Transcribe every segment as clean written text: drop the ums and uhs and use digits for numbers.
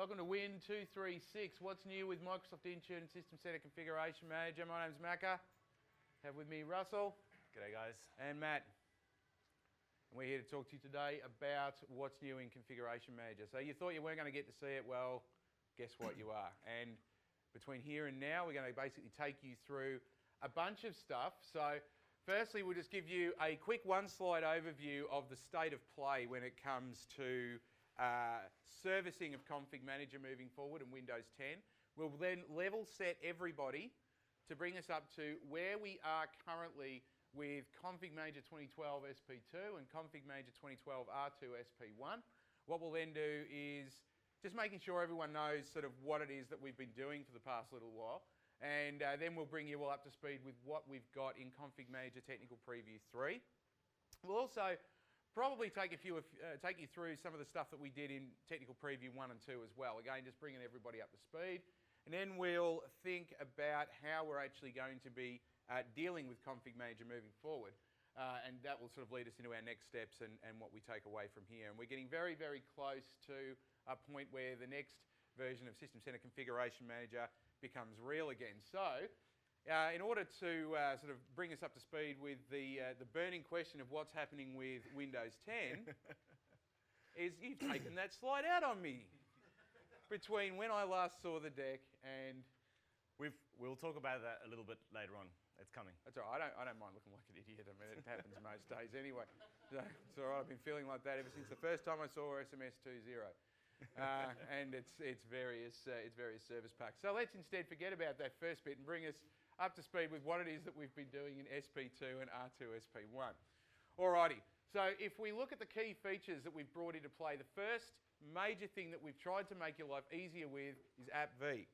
Welcome to Win 236. What's new with Microsoft Intune and System Center Configuration Manager? My name's Macca. Have with me Russell. G'day guys. And Matt. And we're here to talk to you today about what's new in Configuration Manager. So you thought you weren't going to get to see it, well, guess what, you are. And between here and now, we're going to basically take you through a bunch of stuff. So firstly, we'll just give you a quick one-slide overview of the state of play when it comes to servicing of Config Manager moving forward in Windows 10. We'll then level set everybody to bring us up to where we are currently with Config Manager 2012 SP2 and Config Manager 2012 R2 SP1. What we'll then do is just making sure everyone knows sort of what it is that we've been doing for the past little while. And then we'll bring you all up to speed with what we've got in Config Manager Technical Preview 3. We'll also probably take you through some of the stuff that we did in Technical Preview 1 and 2 as well. Again, just bringing everybody up to speed. And then we'll think about how we're actually going to be dealing with Config Manager moving forward. And that will sort of lead us into our next steps and what we take away from here. And we're getting very, very close to a point where the next version of System Center Configuration Manager becomes real again. So, in order to sort of bring us up to speed with the burning question of what's happening with Windows 10, is you've taken that slide out on me between when I last saw the deck and... We'll talk about that a little bit later on. It's coming. That's all right. I don't mind looking like an idiot. I mean, it happens most days anyway. So, it's all right. I've been feeling like that ever since the first time I saw SMS 2.0. And its various service packs. So let's instead forget about that first bit and bring us up to speed with what it is that we've been doing in SP2 and R2 SP1. Alrighty, so if we look at the key features that we've brought into play, the first major thing that we've tried to make your life easier with is App V,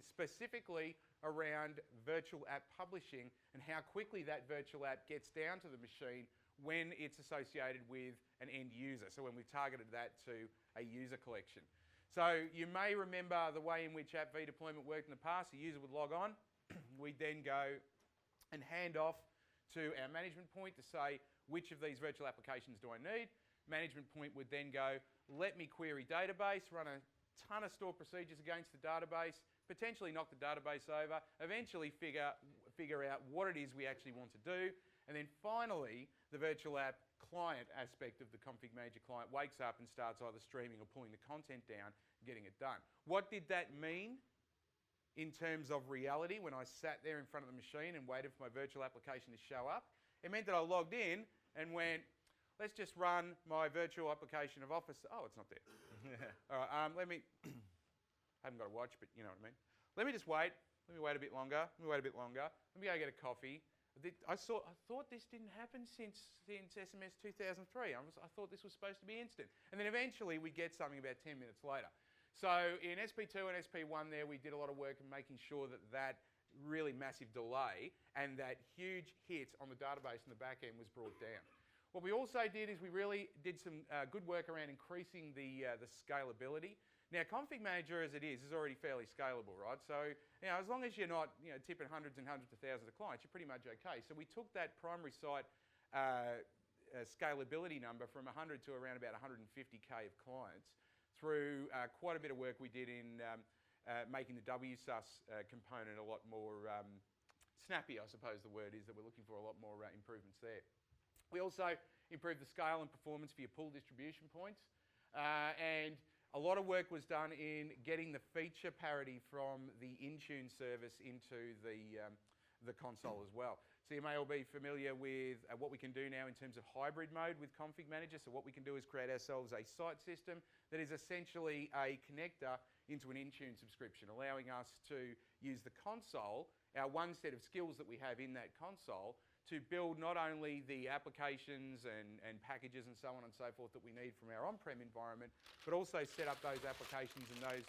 specifically around virtual app publishing and how quickly that virtual app gets down to the machine when it's associated with an end user. So when we've targeted that to a user collection. So you may remember the way in which App V deployment worked in the past. A user would log on. We'd then go and hand off to our management point to say, which of these virtual applications do I need? Management point would then go, let me query database, run a ton of stored procedures against the database, potentially knock the database over, eventually figure out what it is we actually want to do, and then finally, the virtual app client aspect of the Config Manager client wakes up and starts either streaming or pulling the content down and getting it done. What did that mean in terms of reality when I sat there in front of the machine and waited for my virtual application to show up? It meant that I logged in and went, let's just run my virtual application of Office. Oh, it's not there. All right, let me, I haven't got a watch, but you know what I mean. Let me just wait. Let me wait a bit longer. Let me wait a bit longer. Let me go get a coffee. I thought this didn't happen since SMS 2003. I thought this was supposed to be instant. And then eventually we get something about 10 minutes later. So in SP2 and SP1 there, we did a lot of work in making sure that that really massive delay and that huge hit on the database in the back end was brought down. What we also did is we really did some good work around increasing the scalability. Now, Config Manager as it is already fairly scalable, right? So, as long as you're not, tipping hundreds and hundreds of thousands of clients, you're pretty much okay. So we took that primary site scalability number from 100 to around about 150K of clients through quite a bit of work we did in making the WSUS component a lot more snappy, I suppose the word is, that we're looking for a lot more improvements there. We also improved the scale and performance for your pool distribution points. And a lot of work was done in getting the feature parity from the Intune service into the console as well. So you may all be familiar with what we can do now in terms of hybrid mode with Config Manager. So what we can do is create ourselves a site system that is essentially a connector into an Intune subscription, allowing us to use the console, our one set of skills that we have in that console, to build not only the applications and packages and so on and so forth that we need from our on-prem environment, but also set up those applications and those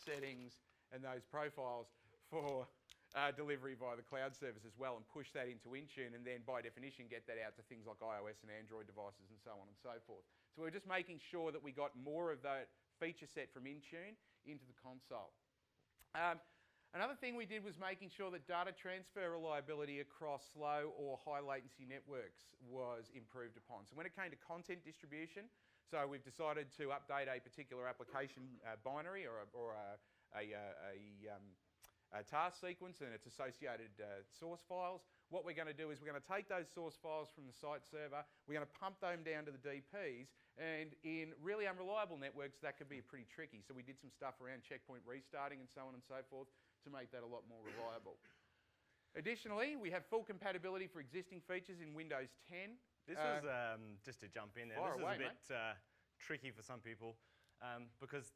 settings and those profiles for delivery via the cloud service as well, and push that into Intune, and then by definition get that out to things like iOS and Android devices and so on and so forth. So we're just making sure that we got more of that feature set from Intune into the console. Another thing we did was making sure that data transfer reliability across slow or high latency networks was improved upon. So when it came to content distribution, So we've decided to update a particular application binary or a task sequence and its associated source files. What we're going to do is we're going to take those source files from the site server, we're going to pump them down to the DPs, and in really unreliable networks that could be pretty tricky. So we did some stuff around checkpoint restarting and so on and so forth to make that a lot more reliable. Additionally, we have full compatibility for existing features in Windows 10. This was, just to jump in there, this was a bit tricky for some people because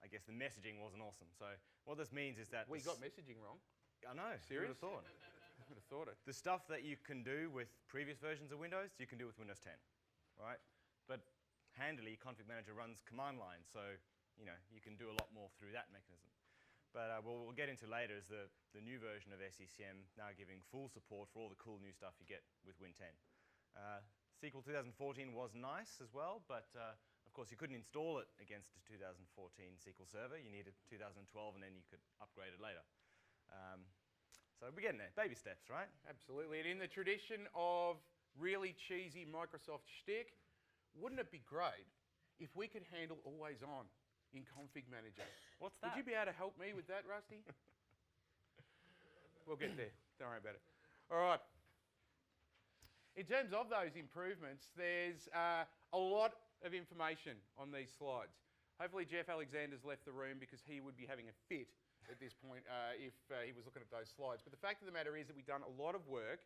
I guess the messaging wasn't awesome. So what this means is that... We got messaging wrong. I know. Serious? You would have thought. I would have thought it. The stuff that you can do with previous versions of Windows, you can do with Windows 10, right? But handily, Config Manager runs command line, so you can do a lot more through that mechanism. But what we'll get into later is the new version of SCCM now giving full support for all the cool new stuff you get with Win 10. SQL 2014 was nice as well, but of course you couldn't install it against the 2014 SQL Server. You needed 2012 and then you could upgrade it later. So we're getting there, baby steps, right? Absolutely, and in the tradition of really cheesy Microsoft shtick, wouldn't it be great if we could handle always on in Config Manager? What's that? Would you be able to help me with that, Rusty? We'll get there, don't worry about it. All right. In terms of those improvements, there's a lot of information on these slides. Hopefully Jeff Alexander's left the room because he would be having a fit at this point if he was looking at those slides. But the fact of the matter is that we've done a lot of work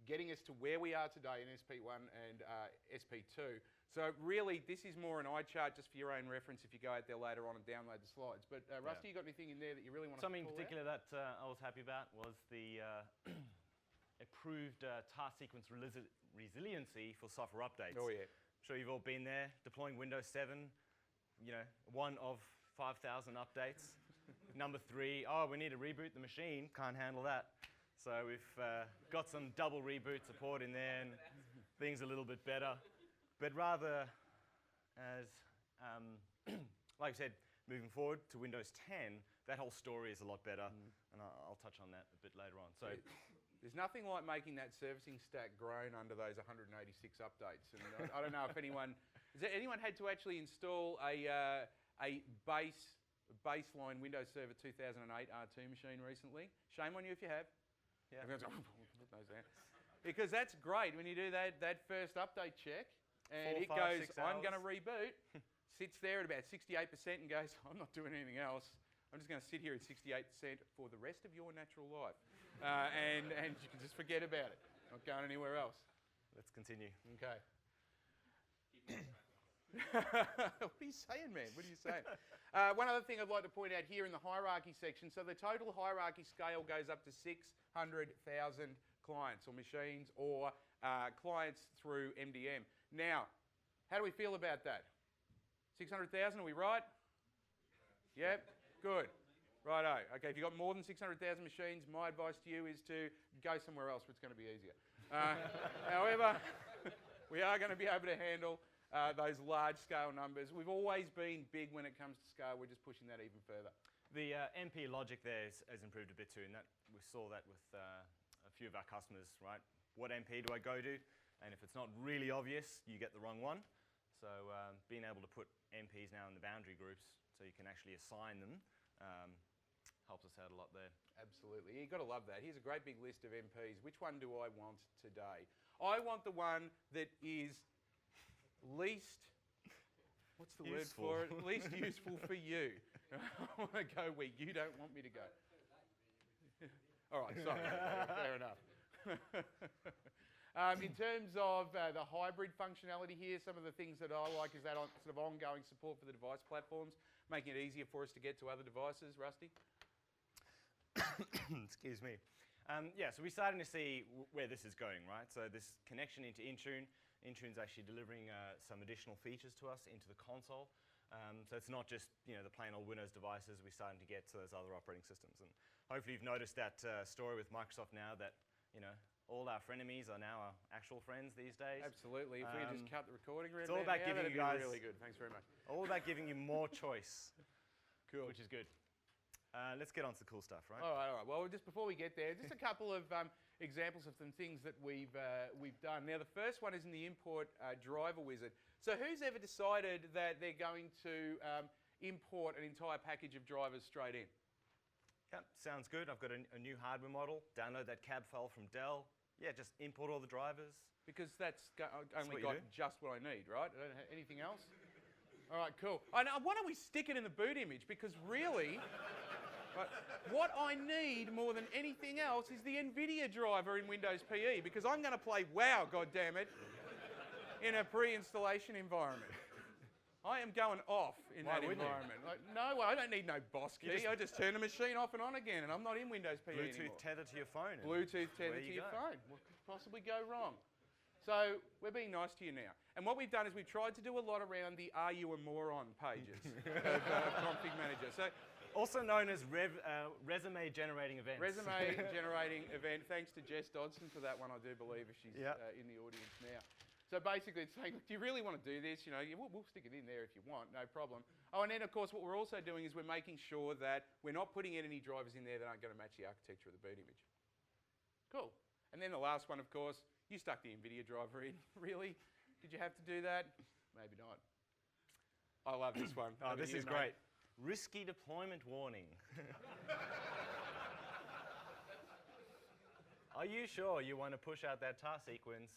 getting us to where we are today in SP1 and SP2. So really, this is more an eye chart just for your own reference if you go out there later on and download the slides. But Rusty, you got anything in there that you really want to Something in call particular out? that I was happy about was the approved task sequence resiliency for software updates. Oh yeah. I'm sure you've all been there, deploying Windows 7, one of 5,000 updates. Number 3, we need to reboot the machine, can't handle that. So we've got some double reboot support in there and things a little bit better. But rather as, like I said, moving forward to Windows 10, that whole story is a lot better. And I'll touch on that a bit later on. So there's nothing like making that servicing stack groan under those 186 updates. And I don't know if anyone had to actually install a baseline Windows Server 2008 R2 machine recently. Shame on you if you have. Yeah. Everyone's like, what knows that? Because that's great when you do that first update check and 4, 5, it goes, 6 I'm going to hours. reboot, sits there at about 68% and goes, I'm not doing anything else. I'm just going to sit here at 68% for the rest of your natural life. And you can just forget about it. Not going anywhere else. Let's continue. Okay. What are you saying, man? What are you saying? One other thing I'd like to point out here in the hierarchy section, so the total hierarchy scale goes up to 600,000 clients or machines or clients through MDM. Now, how do we feel about that? 600,000, are we right? Yep, good. Righto. Okay, if you've got more than 600,000 machines, my advice to you is to go somewhere else where it's going to be easier. However, we are going to be able to handle those large-scale numbers. We've always been big when it comes to scale. We're just pushing that even further. The MP logic there has improved a bit too, and we saw that with a few of our customers, right? What MP do I go to? And if it's not really obvious, you get the wrong one. So being able to put MPs now in the boundary groups so you can actually assign them helps us out a lot there. Absolutely. You've got to love that. Here's a great big list of MPs. Which one do I want today? I want the one that is least, what's the word for it? Least useful for you. I want to go where you don't want me to go. All right, sorry. Fair enough. In terms of the hybrid functionality here, some of the things that I like is that sort of ongoing support for the device platforms, making it easier for us to get to other devices. Rusty? Excuse me. So we're starting to see where this is going, right? So this connection into Intune. Intune's actually delivering some additional features to us into the console. So it's not just the plain old Windows devices. We're starting to get to those other operating systems. And hopefully you've noticed that story with Microsoft now that all our frenemies are now our actual friends these days. Absolutely. If we could just cut the recording right it's all about giving you guys really good. Thanks very much. All about giving you more choice. Cool. Which is good. Let's get on to the cool stuff, right? All right. Well, just before we get there, just a couple of examples of some things that we've done. Now, the first one is in the import driver wizard. So who's ever decided that they're going to import an entire package of drivers straight in? Yep, sounds good. I've got a new hardware model. Download that cab file from Dell. Yeah, just import all the drivers. Because that's only what got you do. just what I need, right? I don't have anything else? All right, cool. Why don't we stick it in the boot image? Because really, right, what I need more than anything else is the NVIDIA driver in Windows PE, because I'm going to play WoW, goddammit, in a pre-installation environment. I am going off in Why that wouldn't you? environment. Like, no, I don't need no boss key. I just turn the machine off and on again, and I'm not in Windows PE Bluetooth anymore. tether to your phone. and Bluetooth tether where to you your go. phone. What could possibly go wrong? So we're being nice to you now. And what we've done is we've tried to do a lot around the Are You a Moron pages of Config Manager. So Also known as resume generating events. resume generating event. Thanks to Jess Dodson for that one, I do believe, if she's Yep. in the audience now. So basically it's saying, look, do you really want to do this? You know, we'll stick it in there if you want, no problem. Oh, and then of course what we're also doing is we're making sure that we're not putting in any drivers in there that aren't going to match the architecture of the boot image. Cool. And then the last one, of course, you stuck the NVIDIA driver in. Really? Did you have to do that? Maybe not. I love this one. Oh, Over this to you, is mate. great. Risky deployment warning. Are you sure you want to push out that task sequence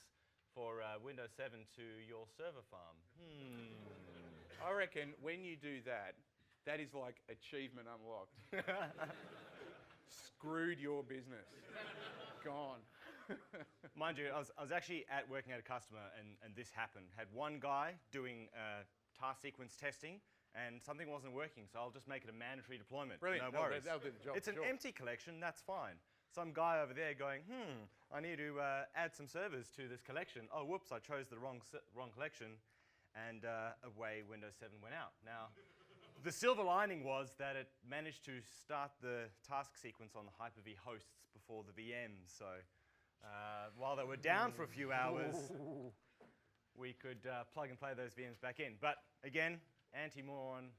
for Windows 7 to your server farm? I reckon when you do that, that is like achievement unlocked. Screwed your business. Gone. Mind you, I was actually working at a customer and this happened. Had one guy doing task sequence testing and something wasn't working, so I'll just make it a mandatory deployment. Brilliant. No worries. That'll do the job. It's an sure. empty collection, that's fine. Some guy over there going, I need to add some servers to this collection. Oh, whoops, I chose the wrong collection, and away Windows 7 went out. Now, the silver lining was that it managed to start the task sequence on the Hyper-V hosts before the VMs, so while they were down for a few hours, we could plug and play those VMs back in. But again, anti-moron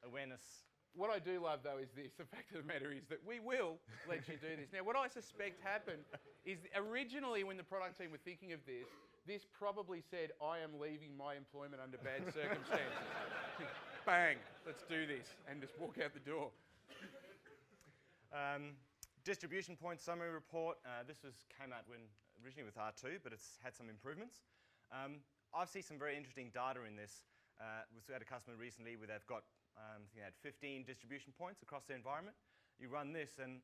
awareness. What I do love, though, is this. The fact of the matter is that we will let you do this. Now, what I suspect happened is originally when the product team were thinking of this, this probably said, I am leaving my employment under bad circumstances. Bang, let's do this, and just walk out the door. Distribution point summary report. This came out originally with R2, but it's had some improvements. I've seen some very interesting data in this. We had a customer recently where they've got, I think they had 15 distribution points across their environment. You run this and,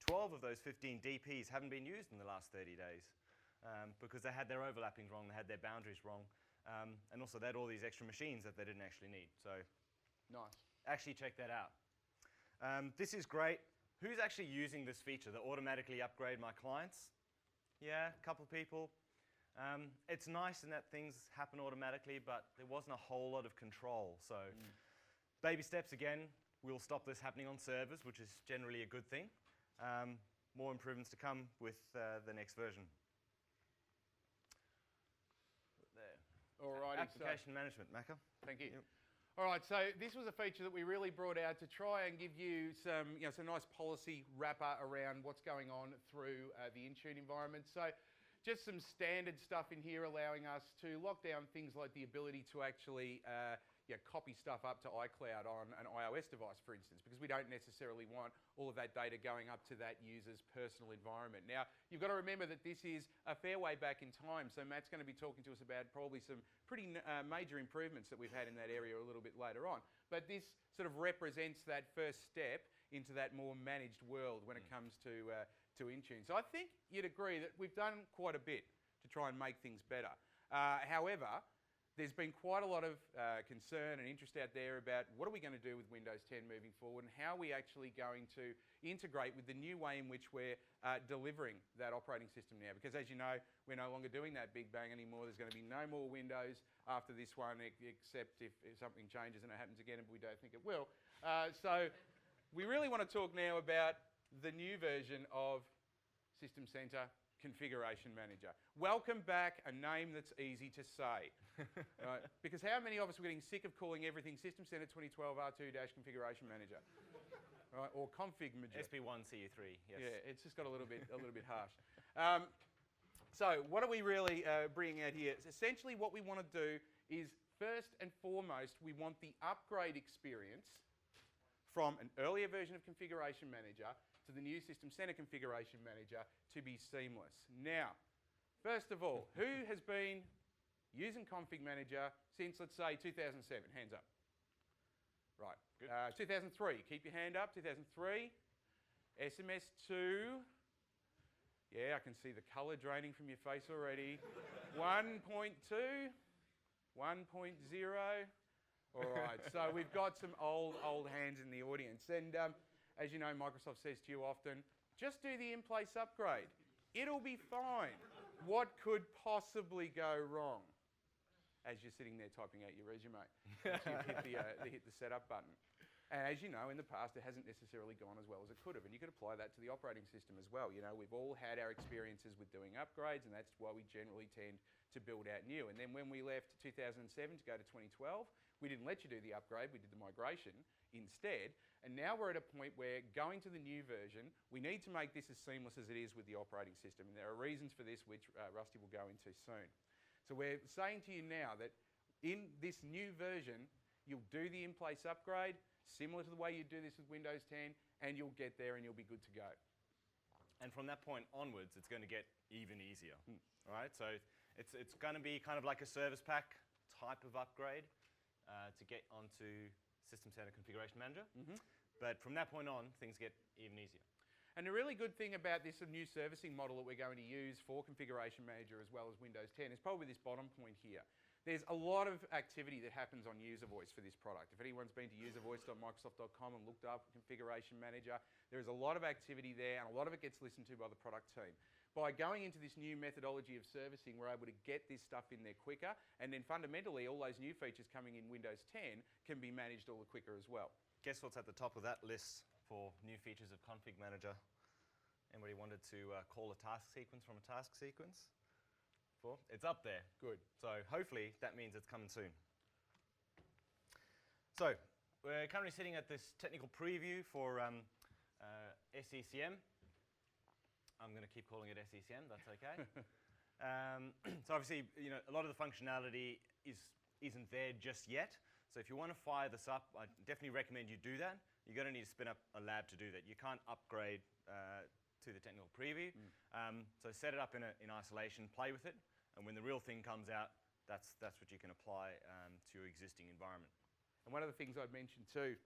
12 of those 15 DPs haven't been used in the last 30 days because they had their overlappings wrong, they had their boundaries wrong, and also they had all these extra machines that they didn't actually need. So Nice. actually check that out. This is great. Who's actually using this feature, the automatically upgrade my clients? Yeah, a couple of people. It's nice in that things happen automatically, but there wasn't a whole lot of control. So baby steps again. We'll stop this happening on servers, which is generally a good thing. More improvements to come with the next version. There. Alrighty. Application management, Macca. Thank you. Yep. All right, so this was a feature that we really brought out to try and give you some nice policy wrapper around what's going on through the Intune environment. So just some standard stuff in here allowing us to lock down things like the ability to actually copy stuff up to iCloud on an iOS device, for instance, because we don't necessarily want all of that data going up to that user's personal environment. Now, you've got to remember that this is a fair way back in time, so Matt's going to be talking to us about probably some pretty major improvements that we've had in that area a little bit later on. But this sort of represents that first step into that more managed world when it comes to Intune. So I think you'd agree that we've done quite a bit to try and make things better. However, there's been quite a lot of concern and interest out there about what are we going to do with Windows 10 moving forward and how are we actually going to integrate with the new way in which we're delivering that operating system now. Because as you know, we're no longer doing that big bang anymore. There's going to be no more Windows after this one, except if something changes and it happens again, and we don't think it will. So we really want to talk now about the new version of System Center Configuration Manager. Welcome back, a name that's easy to say. Right? Because how many of us were getting sick of calling everything System Center 2012 R2-Configuration Manager? Right? Or Config Manager. SP1 CU3, yes. Yeah, it's just got a little bit harsh. So what are we really bringing out here? Essentially what we want to do is, first and foremost, we want the upgrade experience from an earlier version of Configuration Manager to the new System Center Configuration Manager to be seamless. Now, first of all, who has been using Config Manager since, let's say, 2007? Hands up. Right. 2003, keep your hand up. 2003. SMS2. Yeah, I can see the colour draining from your face already. 1.2. 1.0. All right, so we've got some old hands in the audience. And as you know, Microsoft says to you often, just do the in-place upgrade. It'll be fine. What could possibly go wrong? As you're sitting there typing out your resume. You hit the setup button. And as you know, in the past, it hasn't necessarily gone as well as it could have. And you could apply that to the operating system as well. You know, we've all had our experiences with doing upgrades, and that's why we generally tend to build out new. And then when we left 2007 to go to 2012, we didn't let you do the upgrade, we did the migration instead. And now we're at a point where going to the new version, we need to make this as seamless as it is with the operating system. And there are reasons for this, which Rusty will go into soon. So we're saying to you now that in this new version, you'll do the in-place upgrade, similar to the way you do this with Windows 10, and you'll get there and you'll be good to go. And from that point onwards, it's going to get even easier. Right? So it's going to be kind of like a service pack type of upgrade to get onto System Center Configuration Manager. But from that point on, things get even easier. And the really good thing about this new servicing model that we're going to use for Configuration Manager as well as Windows 10 is probably this bottom point here. There's a lot of activity that happens on user voice for this product. If anyone's been to uservoice.microsoft.com and looked up Configuration Manager, there's a lot of activity there and a lot of it gets listened to by the product team. By going into this new methodology of servicing, we're able to get this stuff in there quicker, and then fundamentally all those new features coming in Windows 10 can be managed all the quicker as well. Guess what's at the top of that list for new features of Config Manager? Anybody wanted to call a task sequence from a task sequence? It's up there. Good. So hopefully that means it's coming soon. So we're currently sitting at this technical preview for SECM. I'm going to keep calling it SECM, that's okay. So obviously, you know, a lot of the functionality isn't there just yet. So if you want to fire this up, I definitely recommend you do that. You're going to need to spin up a lab to do that. You can't upgrade to the technical preview. So set it up in isolation, play with it, and when the real thing comes out, that's what you can apply to your existing environment. And one of the things I've mentioned too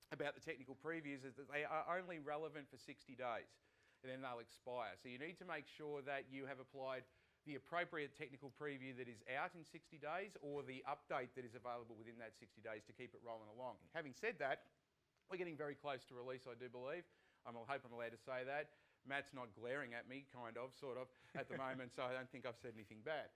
about the technical previews is that they are only relevant for 60 days, and then they'll expire. So you need to make sure that you have applied the appropriate technical preview that is out in 60 days or the update that is available within that 60 days to keep it rolling along. Having said that, we're getting very close to release, I do believe. I hope I'm allowed to say that. Matt's not glaring at me, kind of, sort of, at the moment, so I don't think I've said anything bad.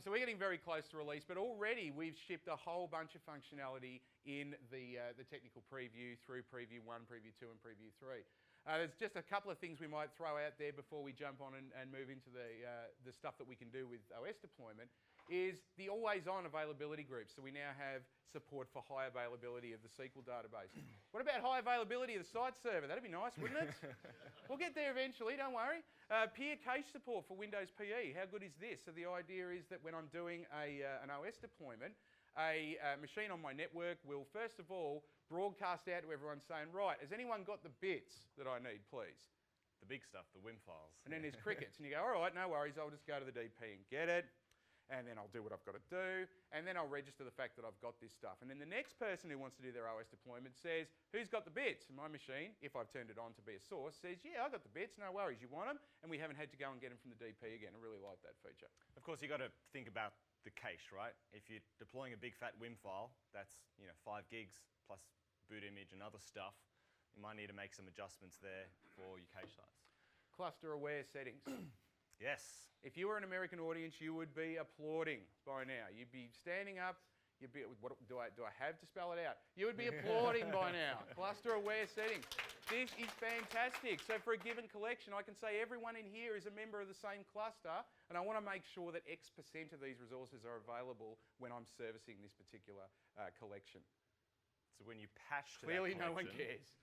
So we're getting very close to release, but already we've shipped a whole bunch of functionality in the technical preview through Preview 1, Preview 2, and Preview 3. There's just a couple of things we might throw out there before we jump on and move into the stuff that we can do with OS deployment, is the always-on availability group. So we now have support for high availability of the SQL database. What about high availability of the site server? That'd be nice, wouldn't it? We'll get there eventually, don't worry. Peer cache support for Windows PE. How good is this? So the idea is that when I'm doing an OS deployment, a machine on my network will first of all broadcast out to everyone saying, right, has anyone got the bits that I need, please? The big stuff, the WIM files. And then there's crickets. And you go, all right, no worries, I'll just go to the DP and get it. And then I'll do what I've got to do, and then I'll register the fact that I've got this stuff. And then the next person who wants to do their OS deployment says, who's got the bits? And my machine, if I've turned it on to be a source, says, yeah, I've got the bits, no worries, you want them? And we haven't had to go and get them from the DP again. I really like that feature. Of course, you've got to think about the cache, right? If you're deploying a big fat WIM file, that's 5 gigs plus boot image and other stuff, you might need to make some adjustments there for your cache size. Cluster aware settings. Yes. If you were an American audience, you would be applauding by now. You'd be standing up, You'd be, what do I have to spell it out? You would be applauding by now. Cluster aware settings. This is fantastic. So for a given collection, I can say everyone in here is a member of the same cluster, and I want to make sure that X% of these resources are available when I'm servicing this particular collection. So when you patch to Clearly that no one collection- cares.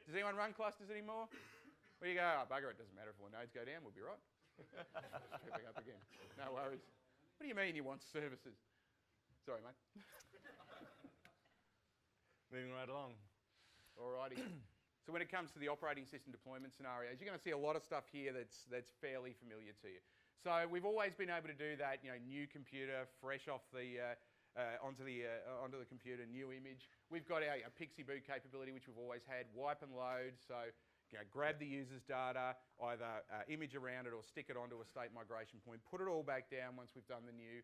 Does anyone run clusters anymore? Where you go? Oh, bugger, it doesn't matter if all nodes go down, we'll be right. Tripping up again. No worries. What do you mean you want services? Sorry, mate. Moving right along. Alrighty. So when it comes to the operating system deployment scenarios, you're going to see a lot of stuff here that's fairly familiar to you. So we've always been able to do that, new computer, fresh off the onto the computer, new image. We've got our Pixie boot capability, which we've always had, wipe and load. So grab the user's data, either image around it or stick it onto a state migration point, put it all back down once we've done the new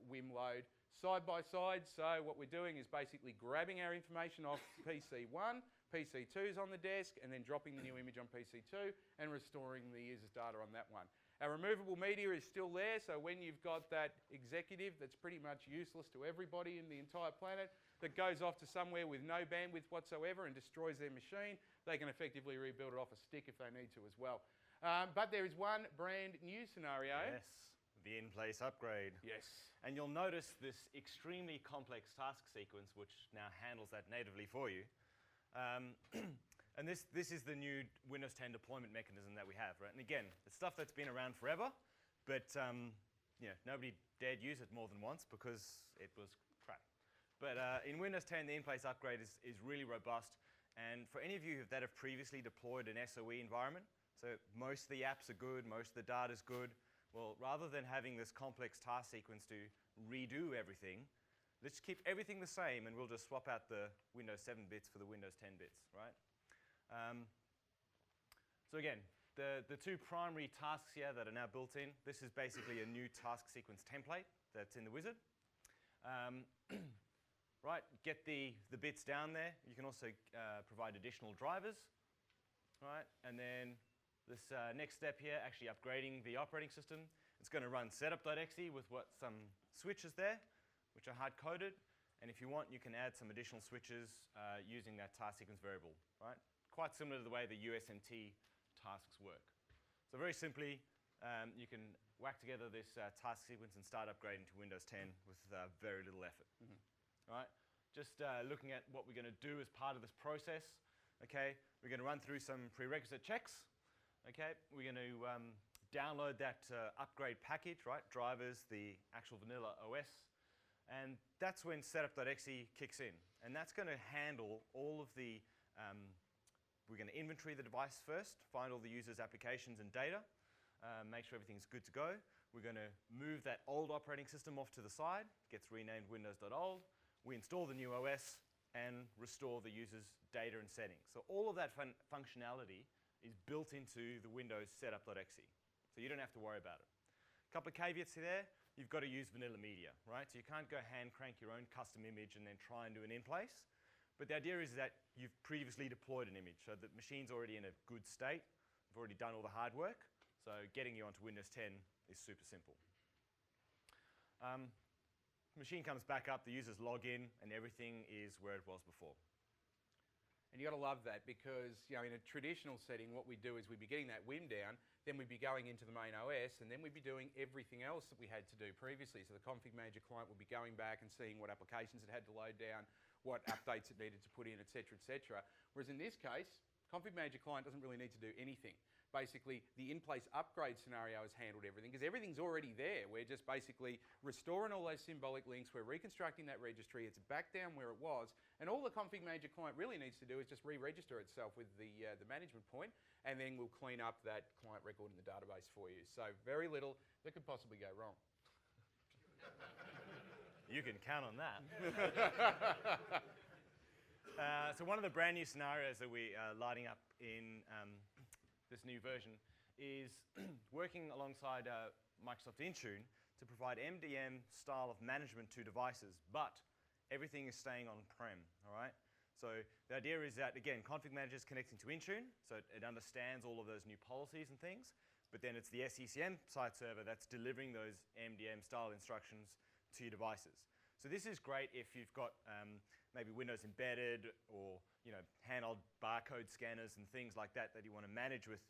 WIM load. Side by side, so what we're doing is basically grabbing our information off PC1, PC2's on the desk, and then dropping the new image on PC2 and restoring the user's data on that one. Our removable media is still there, so when you've got that executive that's pretty much useless to everybody in the entire planet, that goes off to somewhere with no bandwidth whatsoever and destroys their machine, they can effectively rebuild it off a stick if they need to as well. But there is one brand new scenario. Yes, the in-place upgrade. Yes. And you'll notice this extremely complex task sequence, which now handles that natively for you. And this is the new Windows 10 deployment mechanism that we have, right? And again, it's stuff that's been around forever, but nobody dared use it more than once because it was crap. But in Windows 10, the in-place upgrade is really robust. And for any of you that have previously deployed an SOE environment, so most of the apps are good, most of the data is good, well, rather than having this complex task sequence to redo everything, let's keep everything the same and we'll just swap out the Windows 7 bits for the Windows 10 bits, right? So again, the two primary tasks here that are now built in, this is basically a new task sequence template that's in the wizard. Right, get the bits down there. You can also provide additional drivers, right? And then this next step here, actually upgrading the operating system. It's going to run setup.exe with some switches there, which are hard-coded. And if you want, you can add some additional switches using that task sequence variable, right? Quite similar to the way the USMT tasks work. So very simply, you can whack together this task sequence and start upgrading to Windows 10 with very little effort. Mm-hmm. Right? Just looking at what we're going to do as part of this process. Okay, we're going to run through some prerequisite checks. Okay, we're going to download that upgrade package, right? Drivers, the actual vanilla OS. And that's when setup.exe kicks in. And that's going to handle all of the, we're going to inventory the device first, find all the user's applications and data, make sure everything's good to go. We're going to move that old operating system off to the side, gets renamed Windows.old. We install the new OS and restore the user's data and settings. So all of that functionality is built into the Windows setup.exe. So you don't have to worry about it. A couple of caveats there. You've got to use vanilla media, right? So you can't go hand crank your own custom image and then try and do an in-place. But the idea is that you've previously deployed an image, so the machine's already in a good state. You've already done all the hard work. So getting you onto Windows 10 is super simple. Machine comes back up, the users log in, and everything is where it was before. And you've got to love that because in a traditional setting, what we do is we'd be getting that WIM down, then we'd be going into the main OS, and then we'd be doing everything else that we had to do previously. So the config manager client would be going back and seeing what applications it had to load down, what updates it needed to put in, et cetera, et cetera. Whereas in this case, config manager client doesn't really need to do anything. Basically, the in-place upgrade scenario has handled everything because everything's already there. We're just basically restoring all those symbolic links. We're reconstructing that registry. It's back down where it was. And all the config manager client really needs to do is just re-register itself with the management point, and then we'll clean up that client record in the database for you. So very little that could possibly go wrong. You can count on that. So one of the brand new scenarios that we are lighting up in this new version is working alongside Microsoft Intune to provide MDM style of management to devices, but everything is staying on-prem, all right? So the idea is that, again, config manager is connecting to Intune, so it understands all of those new policies and things, but then it's the SCCM site server that's delivering those MDM style instructions to your devices. So this is great if you've got maybe Windows embedded or handheld barcode scanners and things like that you want to manage with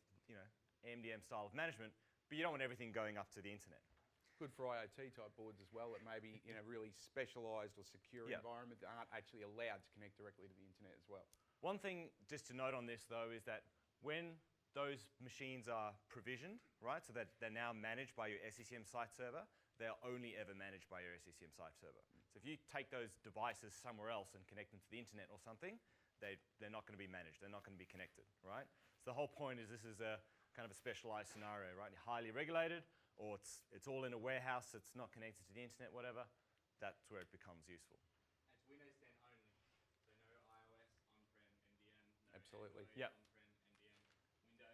MDM style of management, but you don't want everything going up to the internet. Good for IoT type boards as well that maybe in a really specialised or secure environment that aren't actually allowed to connect directly to the internet as well. One thing just to note on this though is that when those machines are provisioned, right, so that they're now managed by your SCCM site server, they're only ever managed by your SCCM site server. So if you take those devices somewhere else and connect them to the internet or something, they're not going to be managed, they're not going to be connected, right? So the whole point is this is a kind of a specialized scenario, right? Highly regulated, or it's all in a warehouse, it's not connected to the internet, whatever. That's where it becomes useful. It's Windows 10 only, so no iOS, on-prem, MDM, no Absolutely. Android, Yep. on-prem, MDM.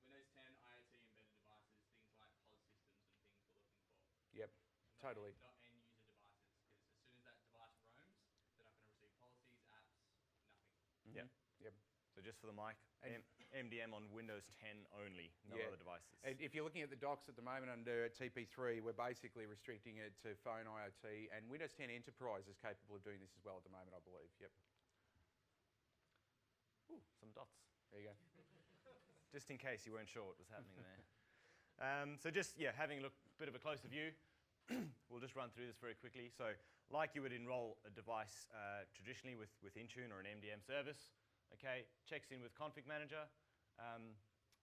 Windows 10 IoT embedded devices, things like POS systems and things we're looking for. Yep, totally. Not end-user devices, because as soon as that device roams, they're not going to receive policies, apps, nothing. Yep. Yep. So just for the mic, MDM on Windows 10 only, no Yeah. other devices. And if you're looking at the docs at the moment under TP3, we're basically restricting it to phone IoT, and Windows 10 Enterprise is capable of doing this as well at the moment, I believe. Yep. Ooh, some dots. There you go. Just in case you weren't sure what was happening there. So just, having a bit of a closer view, we'll just run through this very quickly. So like you would enroll a device traditionally with Intune or an MDM service, okay, checks in with Config Manager,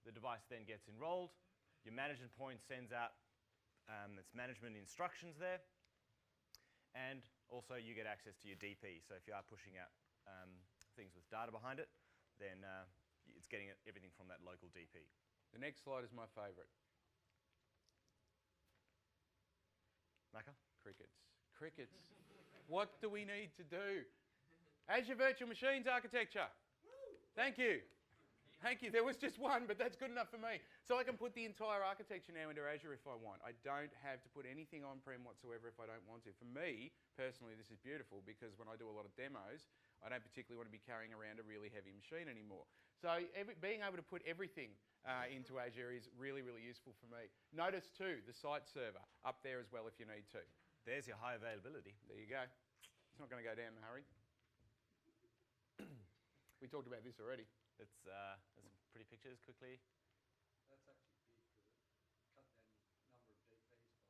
the device then gets enrolled, your management point sends out its management instructions there, and also you get access to your DP. So if you are pushing out things with data behind it, then it's getting everything from that local DP. The next slide is my favourite. Maka? Crickets. What do we need to do? Azure Virtual Machines architecture. Thank you. Thank you. There was just one, but that's good enough for me. So I can put the entire architecture now into Azure if I want. I don't have to put anything on-prem whatsoever if I don't want to. For me, personally, this is beautiful because when I do a lot of demos, I don't particularly want to be carrying around a really heavy machine anymore. So being able to put everything into Azure is really, really useful for me. Notice too, the site server up there as well if you need to. There's your high availability. There you go. It's not going to go down in a hurry. We talked about this already. There's some pretty pictures quickly. That's actually big because it cut down the number of DPs by.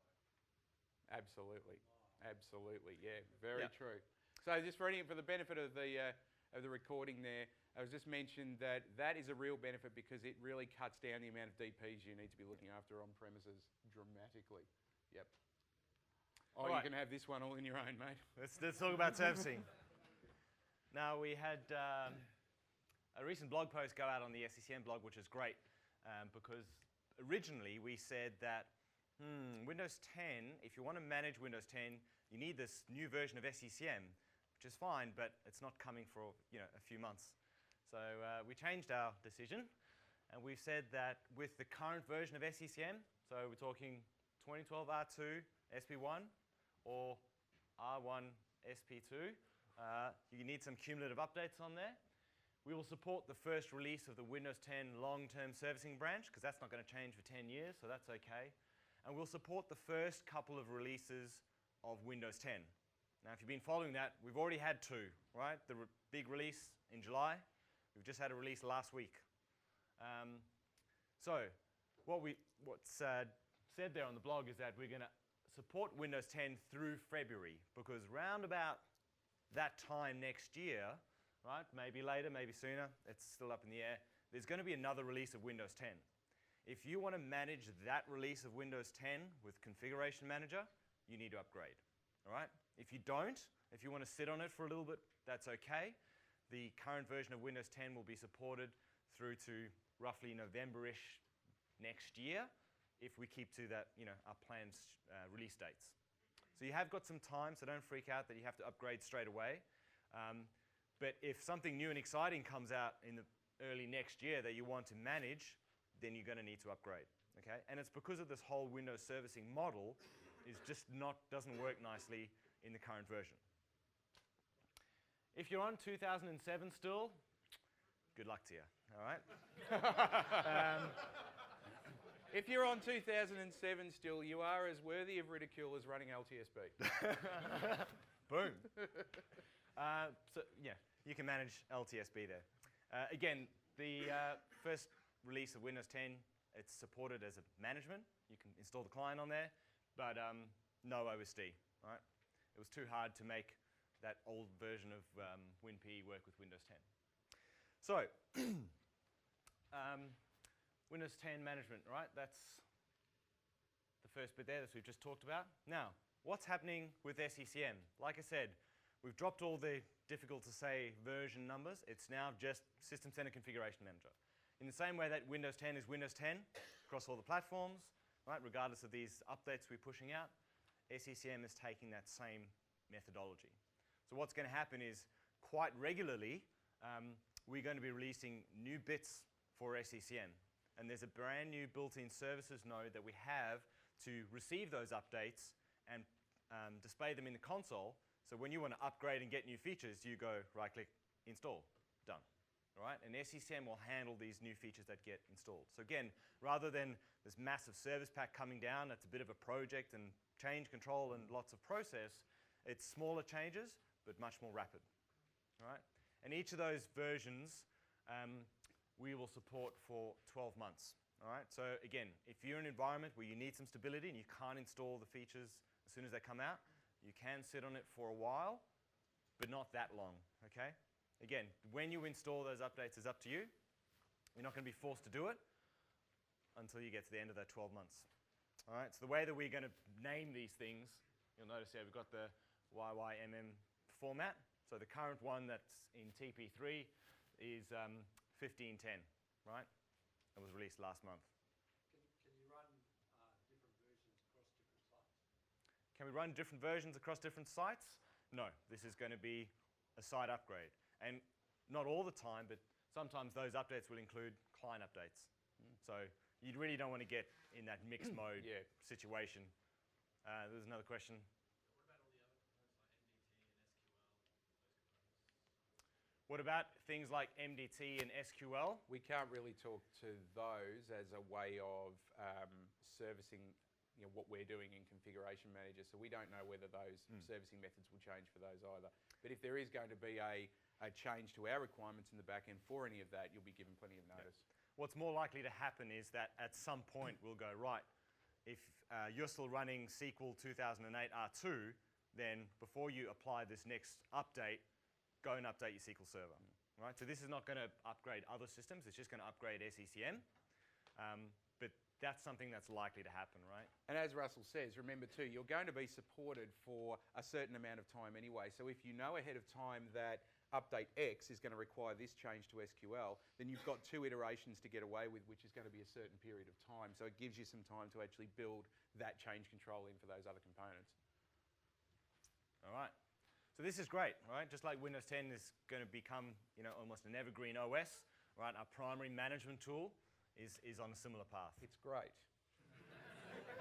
Absolutely, absolutely, yeah, very true. So just for the benefit of the recording there, I was just mentioned that is a real benefit because it really cuts down the amount of DPs you need to be looking after on premises dramatically. Yep. Oh, you can have this one all in your own, mate. Let's talk about servicing. Now we had a recent blog post go out on the SCCM blog, which is great because originally we said that Windows 10, if you want to manage Windows 10, you need this new version of SCCM, which is fine, but it's not coming for a few months. So we changed our decision, and we've said that with the current version of SCCM, so we're talking 2012 R2 SP1 or R1 SP2, you need some cumulative updates on there. We will support the first release of the Windows 10 long-term servicing branch, because that's not going to change for 10 years, so that's okay. And we'll support the first couple of releases of Windows 10. Now, if you've been following that, we've already had two, right? The big release in July. We've just had a release last week. So what's said there on the blog is that we're going to support Windows 10 through February, because round about that time next year, right, maybe later, maybe sooner, it's still up in the air, there's going to be another release of Windows 10. If you want to manage that release of Windows 10 with Configuration Manager, you need to upgrade, all right? If you don't, if you want to sit on it for a little bit, that's okay. The current version of Windows 10 will be supported through to roughly November-ish next year if we keep to that, our planned release dates. So you have got some time, so don't freak out that you have to upgrade straight away. But if something new and exciting comes out in the early next year that you want to manage, then you're going to need to upgrade, okay? And it's because of this whole Windows servicing model is just doesn't work nicely in the current version. If you're on 2007 still, good luck to you, all right? If you're on 2007 still, you are as worthy of ridicule as running LTSB. Boom. So yeah, you can manage LTSB there. Again, the first release of Windows 10, it's supported as a management. You can install the client on there, but no OSD. Right? It was too hard to make that old version of WinPE work with Windows 10. So, Windows 10 management, right? That's the first bit there that we've just talked about. Now, what's happening with SECM? Like I said, we've dropped all the difficult to say version numbers. It's now just System Center Configuration Manager. In the same way that Windows 10 is Windows 10 across all the platforms, right? Regardless of these updates we're pushing out, SECM is taking that same methodology. So what's going to happen is quite regularly, we're going to be releasing new bits for SECM. And there's a brand new built-in services node that we have to receive those updates and display them in the console. So when you want to upgrade and get new features, you go right-click, install, done. All right? And SECM will handle these new features that get installed. So again, rather than this massive service pack coming down, that's a bit of a project and change control and lots of process, it's smaller changes, but much more rapid. All right? And each of those versions, we will support for 12 months. All right? So again, if you're in an environment where you need some stability and you can't install the features as soon as they come out, you can sit on it for a while, but not that long. Okay? Again, when you install those updates is up to you. You're not going to be forced to do it until you get to the end of that 12 months. All right? So the way that we're going to name these things, you'll notice here we've got the YYMM format. So the current one that's in TP3 is 1510, right? It was released last month. Can you run different versions across different sites? Can we run different versions across different sites? No, this is going to be a site upgrade. And not all the time, but sometimes those updates will include client updates. So you really don't want to get in that mixed mode situation. There's another question. What about things like MDT and SQL? We can't really talk to those as a way of servicing what we're doing in Configuration Manager. So we don't know whether those servicing methods will change for those either. But if there is going to be a change to our requirements in the back end for any of that, you'll be given plenty of notice. What's more likely to happen is that at some point we'll go, right, if you're still running SQL 2008 R2, then before you apply this next update, go and update your SQL Server. Right? So this is not going to upgrade other systems, it's just going to upgrade SECM. But that's something that's likely to happen, right? And as Russell says, remember too, you're going to be supported for a certain amount of time anyway. So if you know ahead of time that update X is going to require this change to SQL, then you've got 2 iterations to get away with, which is going to be a certain period of time. So it gives you some time to actually build that change control in for those other components. All right. So this is great, right? Just like Windows 10 is going to become, almost an evergreen OS, right? Our primary management tool is on a similar path. It's great.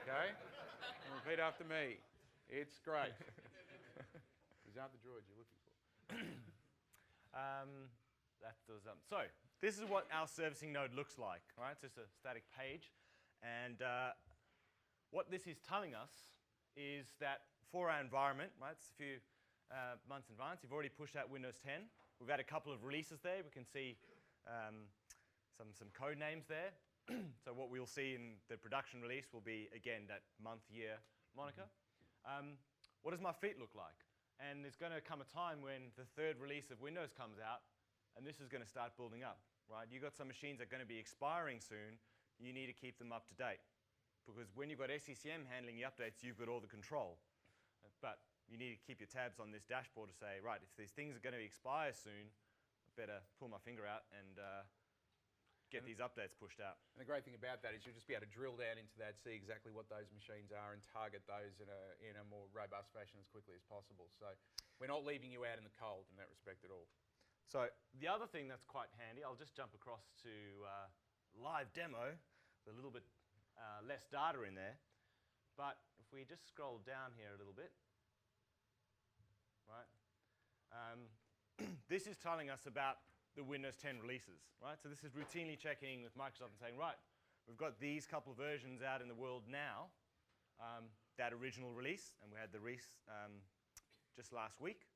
Okay? And repeat after me. It's great. These aren't the droids you're looking for. So this is what our servicing node looks like, right? It's just a static page. And what this is telling us is that for our environment, right, it's a few months in advance, you've already pushed out Windows 10. We've had a couple of releases there. We can see some code names there. So what we'll see in the production release will be, again, that month-year moniker. What does my fleet look like? And there's going to come a time when the 3rd release of Windows comes out, and this is going to start building up, right? You've got some machines that are going to be expiring soon. You need to keep them up to date. Because when you've got SECM handling the updates, you've got all the control. But you need to keep your tabs on this dashboard to say, right, if these things are going to expire soon, I better pull my finger out and get these updates pushed out. And the great thing about that is you'll just be able to drill down into that, see exactly what those machines are, and target those in a more robust fashion as quickly as possible. So we're not leaving you out in the cold in that respect at all. So the other thing that's quite handy, I'll just jump across to live demo, with a little bit less data in there. But if we just scroll down here a little bit, right? This is telling us about the Windows 10 releases, right? So this is routinely checking with Microsoft and saying, right, we've got these couple of versions out in the world now, that original release, and we had the release just last week,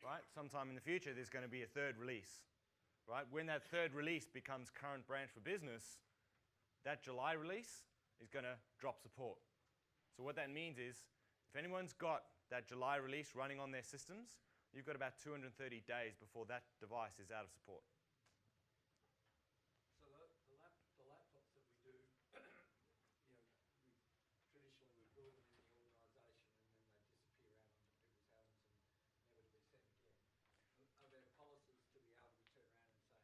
right? Sometime in the future, there's going to be a third release, right? When that third release becomes current branch for business, that July release is going to drop support. So what that means is, if anyone's got that July release running on their systems, you've got about 230 days before that device is out of support. So the laptops that we do, traditionally we build them in the organisation and then they disappear out onto people's helms and never to be seen again. Are there policies to be able to turn around and say,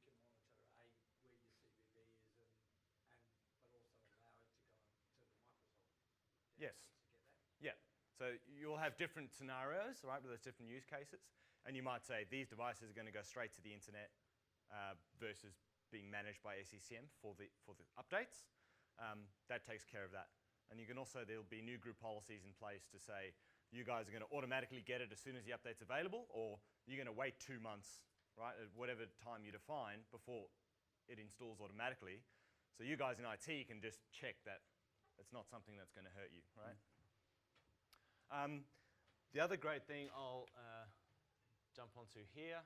we can monitor where your CVV is but also allow it to go to the Microsoft Yes. to get that? Yeah. So you'll have different scenarios, right, with those different use cases. And you might say these devices are going to go straight to the internet versus being managed by SCCM for the updates. That takes care of that. And you can also, there'll be new group policies in place to say, you guys are going to automatically get it as soon as the update's available, or you're going to wait 2 months, right, at whatever time you define before it installs automatically. So you guys in IT can just check that it's not something that's going to hurt you, right? The other great thing I'll jump onto here,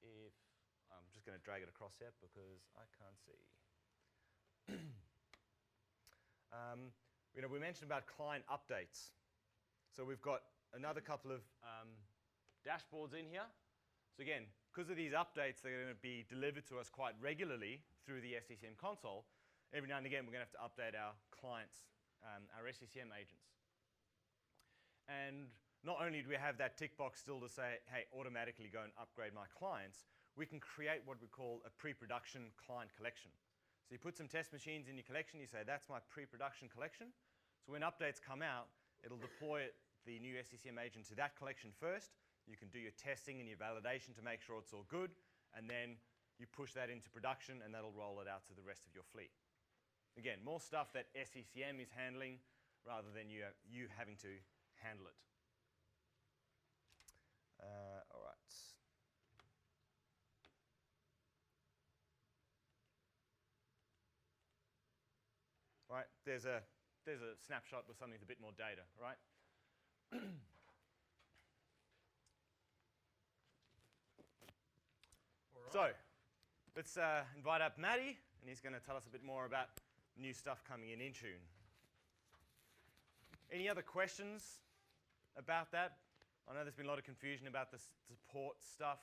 if I'm just going to drag it across here because I can't see. We mentioned about client updates. So we've got another couple of dashboards in here. So again, because of these updates, they're going to be delivered to us quite regularly through the SCCM console. Every now and again, we're going to have to update our clients, our SCCM agents. And not only do we have that tick box still to say, hey, automatically go and upgrade my clients, we can create what we call a pre-production client collection. So you put some test machines in your collection, you say, that's my pre-production collection. So when updates come out, it'll deploy the new SCCM agent to that collection first. You can do your testing and your validation to make sure it's all good, and then you push that into production, and that'll roll it out to the rest of your fleet. Again, more stuff that SCCM is handling rather than you having to handle it. All right. Right, there's a snapshot with something with a bit more data, right? So, let's invite up Matty, and he's going to tell us a bit more about new stuff coming in Intune. Any other questions about that? I know there's been a lot of confusion about the support stuff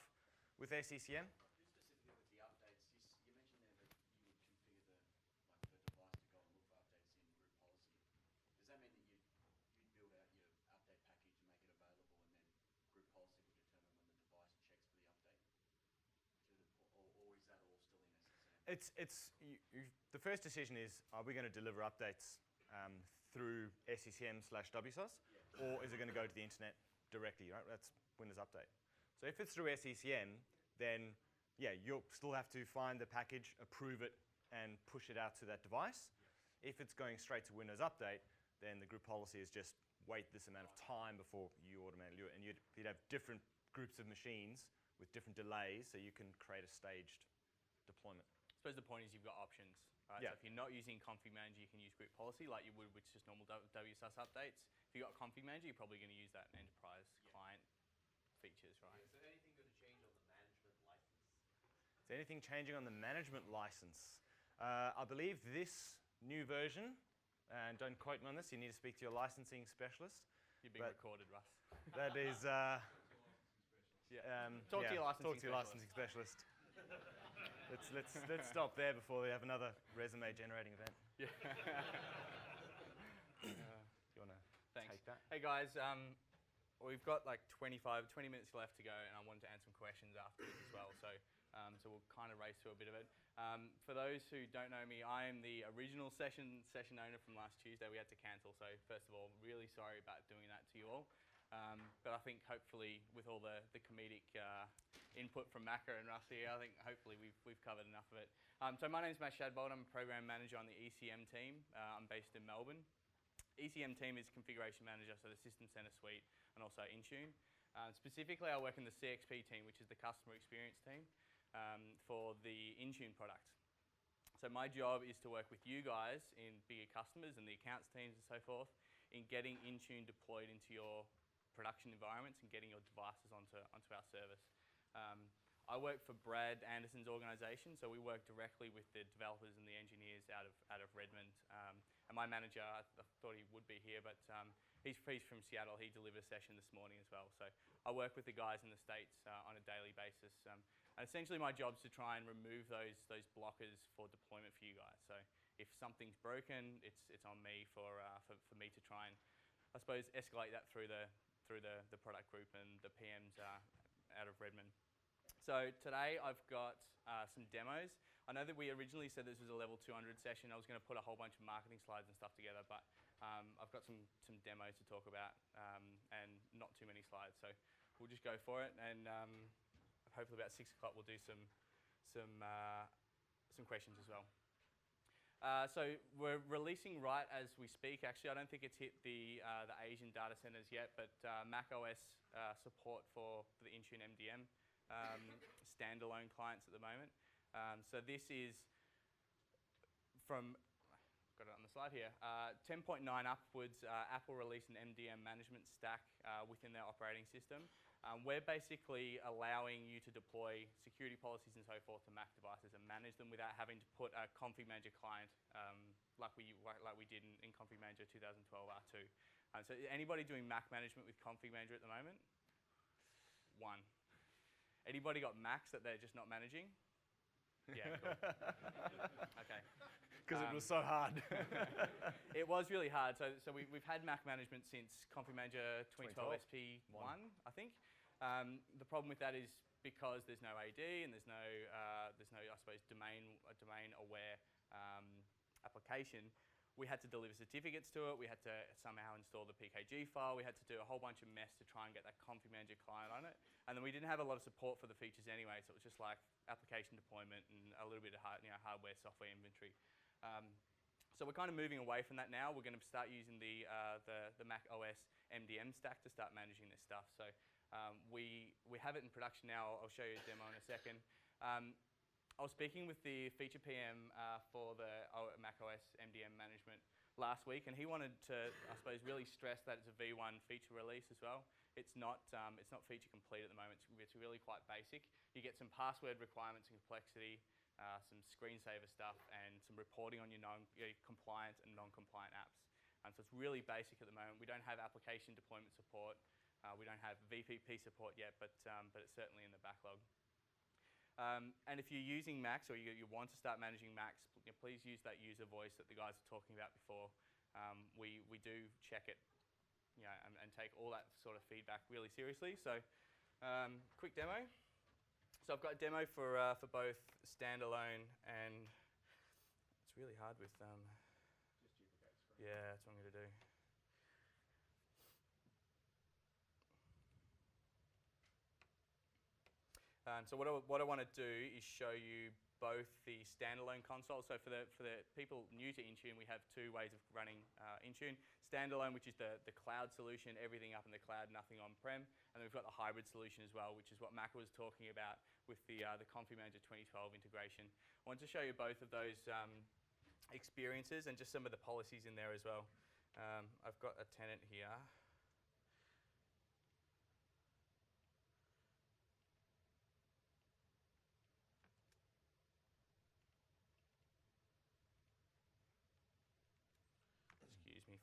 with SCCM. Just specifically with the updates, you mentioned there that you would configure the device to go and look for updates in group policy. Does that mean that you'd build out your update package and make it available, and then group policy would determine when the device checks for the update? Or is that all still in SCCM? The first decision is, are we going to deliver updates through SCCM/WSOS, or is it going to go to the internet directly, right? That's Windows Update. So if it's through SCCM, then yeah, you'll still have to find the package, approve it, and push it out to that device. If it's going straight to Windows Update, then the group policy is just wait this amount of time before you automatically do it. And you'd have different groups of machines with different delays, so you can create a staged deployment. I suppose the point is you've got options, right? Yeah. So if you're not using Config Manager, you can use group policy like you would with just normal WSUS updates. If you've got Config Manager, you're probably going to use that in enterprise client features, right? Yeah, so anything going to change on the management license? Is anything changing on the management license? I believe this new version, and don't quote me on this, you need to speak to your licensing specialist. You're being recorded, Russ. That is... Talk to your licensing specialist. Let's stop there before we have another resume generating event. Yeah. Do you want to take that? Hey guys, we've got like 20 minutes left to go, and I wanted to answer some questions afterwards as well. So we'll kind of race through a bit of it. For those who don't know me, I am the original session owner from last Tuesday. We had to cancel, so first of all, really sorry about doing that to you all. But I think hopefully with all the comedic input from Macca and Russ here, I think hopefully we've covered enough of it. So my name is Matt Shadbolt. I'm a program manager on the ECM team. I'm based in Melbourne. ECM team is configuration manager, so the System Center suite, and also Intune. Specifically, I work in the CXP team, which is the customer experience team, for the Intune product. So my job is to work with you guys in bigger customers and the accounts teams and so forth in getting Intune deployed into your production environments and getting your devices onto our service. I work for Brad Anderson's organisation, so we work directly with the developers and the engineers out of Redmond. And my manager, I thought he would be here, but he's from Seattle. He delivered a session this morning as well. So I work with the guys in the States on a daily basis. And essentially my job is to try and remove those blockers for deployment for you guys. So if something's broken, it's on me for me to try and, I suppose, escalate that through the product group and the PMs out of Redmond. So today I've got some demos. I know that we originally said this was a level 200 session. I was going to put a whole bunch of marketing slides and stuff together, but I've got some demos to talk about and not too many slides. So we'll just go for it, and hopefully about 6 o'clock we'll do some questions as well. So we're releasing right as we speak. Actually, I don't think it's hit the Asian data centers yet, but Mac OS support for the Intune MDM standalone clients at the moment. So this is from, got it on the slide here, 10.9 upwards, Apple released an MDM management stack within their operating system. We're basically allowing you to deploy security policies and so forth to Mac devices and manage them without having to put a config manager client like we did in config manager 2012 R2. So anybody doing Mac management with config manager at the moment? One. Anybody got Macs that they're just not managing? Yeah, cool. Okay. Because it was so hard. It was really hard. So we've had Mac management since Config Manager 2012 SP1, I think. The problem with that is because there's no AD and there's no I suppose domain aware application. We had to deliver certificates to it. We had to somehow install the PKG file. We had to do a whole bunch of mess to try and get that config manager client on it. And then we didn't have a lot of support for the features anyway, so it was just like application deployment and a little bit of hardware, software inventory. So we're kind of moving away from that now. We're going to start using the Mac OS MDM stack to start managing this stuff. So we have it in production now. I'll show you a demo in a second. I was speaking with the feature PM for the Mac OS MDM management last week, and he wanted to, I suppose, really stress that it's a V1 feature release as well. It's not feature complete at the moment. It's really quite basic. You get some password requirements and complexity, some screensaver stuff, and some reporting on your compliant and non-compliant apps. So it's really basic at the moment. We don't have application deployment support. We don't have VPP support yet, but it's certainly in the backlog. And if you're using Macs or you want to start managing Macs, please use that user voice that the guys were talking about before. We do check it, and take all that sort of feedback really seriously. So, quick demo. So I've got a demo for both standalone and it's really hard with. Just duplicate screen. Yeah, that's what I'm going to do. So what I want to do is show you both the standalone console. So for the people new to Intune, we have two ways of running Intune. Standalone, which is the cloud solution, everything up in the cloud, nothing on-prem. And then we've got the hybrid solution as well, which is what Mac was talking about with the Config Manager 2012 integration. I want to show you both of those experiences and just some of the policies in there as well. I've got a tenant here.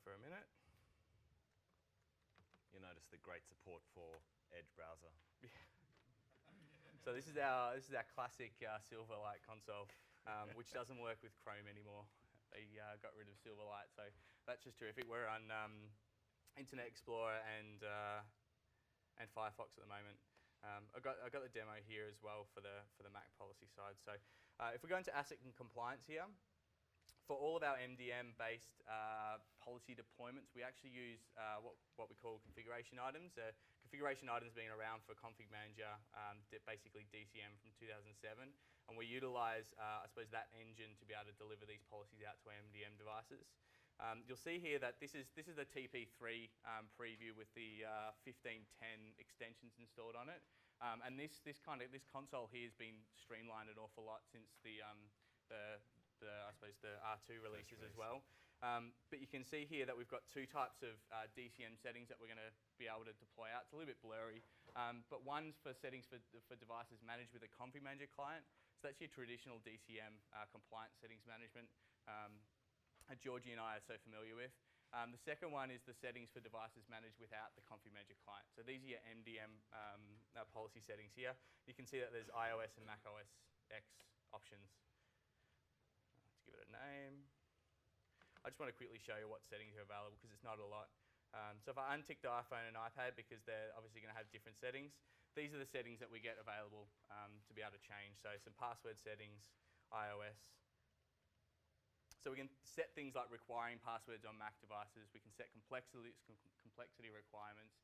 For a minute. You'll notice the great support for Edge browser. So this is our classic Silverlight console, which doesn't work with Chrome anymore. They got rid of Silverlight, so that's just terrific. We're on Internet Explorer and Firefox at the moment. I got the demo here as well for the Mac policy side. So if we go into asset and compliance here. For all of our MDM-based policy deployments, we actually use what we call configuration items. Configuration items being around for Config Manager, basically DCM from 2007. And we utilize, I suppose, that engine to be able to deliver these policies out to our MDM devices. You'll see here that this is the TP3 preview with the 1510 extensions installed on it. And this console here has been streamlined an awful lot since the I suppose the R2 releases as well. But you can see here that we've got two types of DCM settings that we're going to be able to deploy out. It's a little bit blurry, but one's for settings for devices managed with a config manager client. So that's your traditional DCM compliance settings management. Georgie and I are so familiar with. The second one is the settings for devices managed without the config manager client. So these are your MDM policy settings here. You can see that there's iOS and Mac OS X options. Let's give it a name. I just want to quickly show you what settings are available because it's not a lot. So if I untick the iPhone and iPad because they're obviously going to have different settings, these are the settings that we get available to be able to change. So some password settings, iOS. So we can set things like requiring passwords on Mac devices. We can set complexity requirements,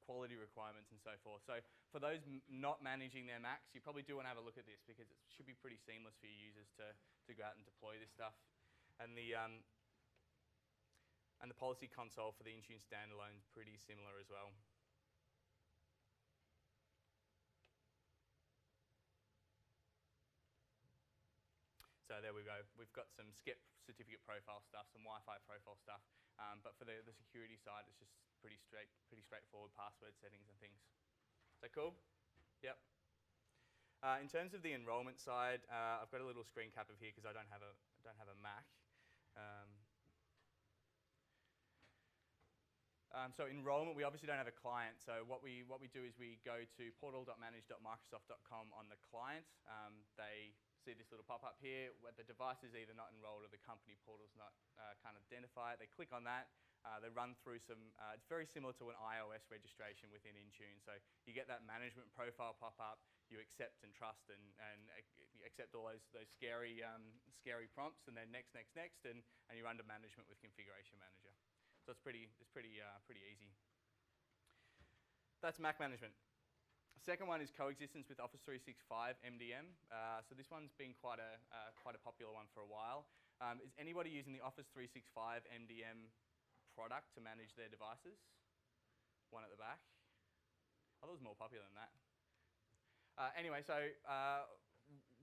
quality requirements, and so forth. So for those not managing their Macs, you probably do want to have a look at this because it should be pretty seamless for your users to go out and deploy this stuff. And the policy console for the Intune standalone is pretty similar as well. So there we go. We've got some SCEP certificate profile stuff, some Wi-Fi profile stuff, but for the security side, it's just pretty straightforward password settings and things. Is that cool? Yep. In terms of the enrollment side, I've got a little screen cap of here because I don't have a Mac. So enrollment, we obviously don't have a client. So what we do is we go to portal.manage.microsoft.com on the client. They see this little pop-up here where the device is either not enrolled or the company portal's not can't identify it. They click on that. They run through some, it's very similar to an iOS registration within Intune. So you get that management profile pop-up, you accept and trust and accept all those scary prompts, and then next, and you're under management with Configuration Manager. So it's pretty easy. That's Mac management. Second one is coexistence with Office 365 MDM. So this one's been quite a popular one for a while. Is anybody using the Office 365 MDM product to manage their devices? One at the back. I thought it was more popular than that. Anyway, so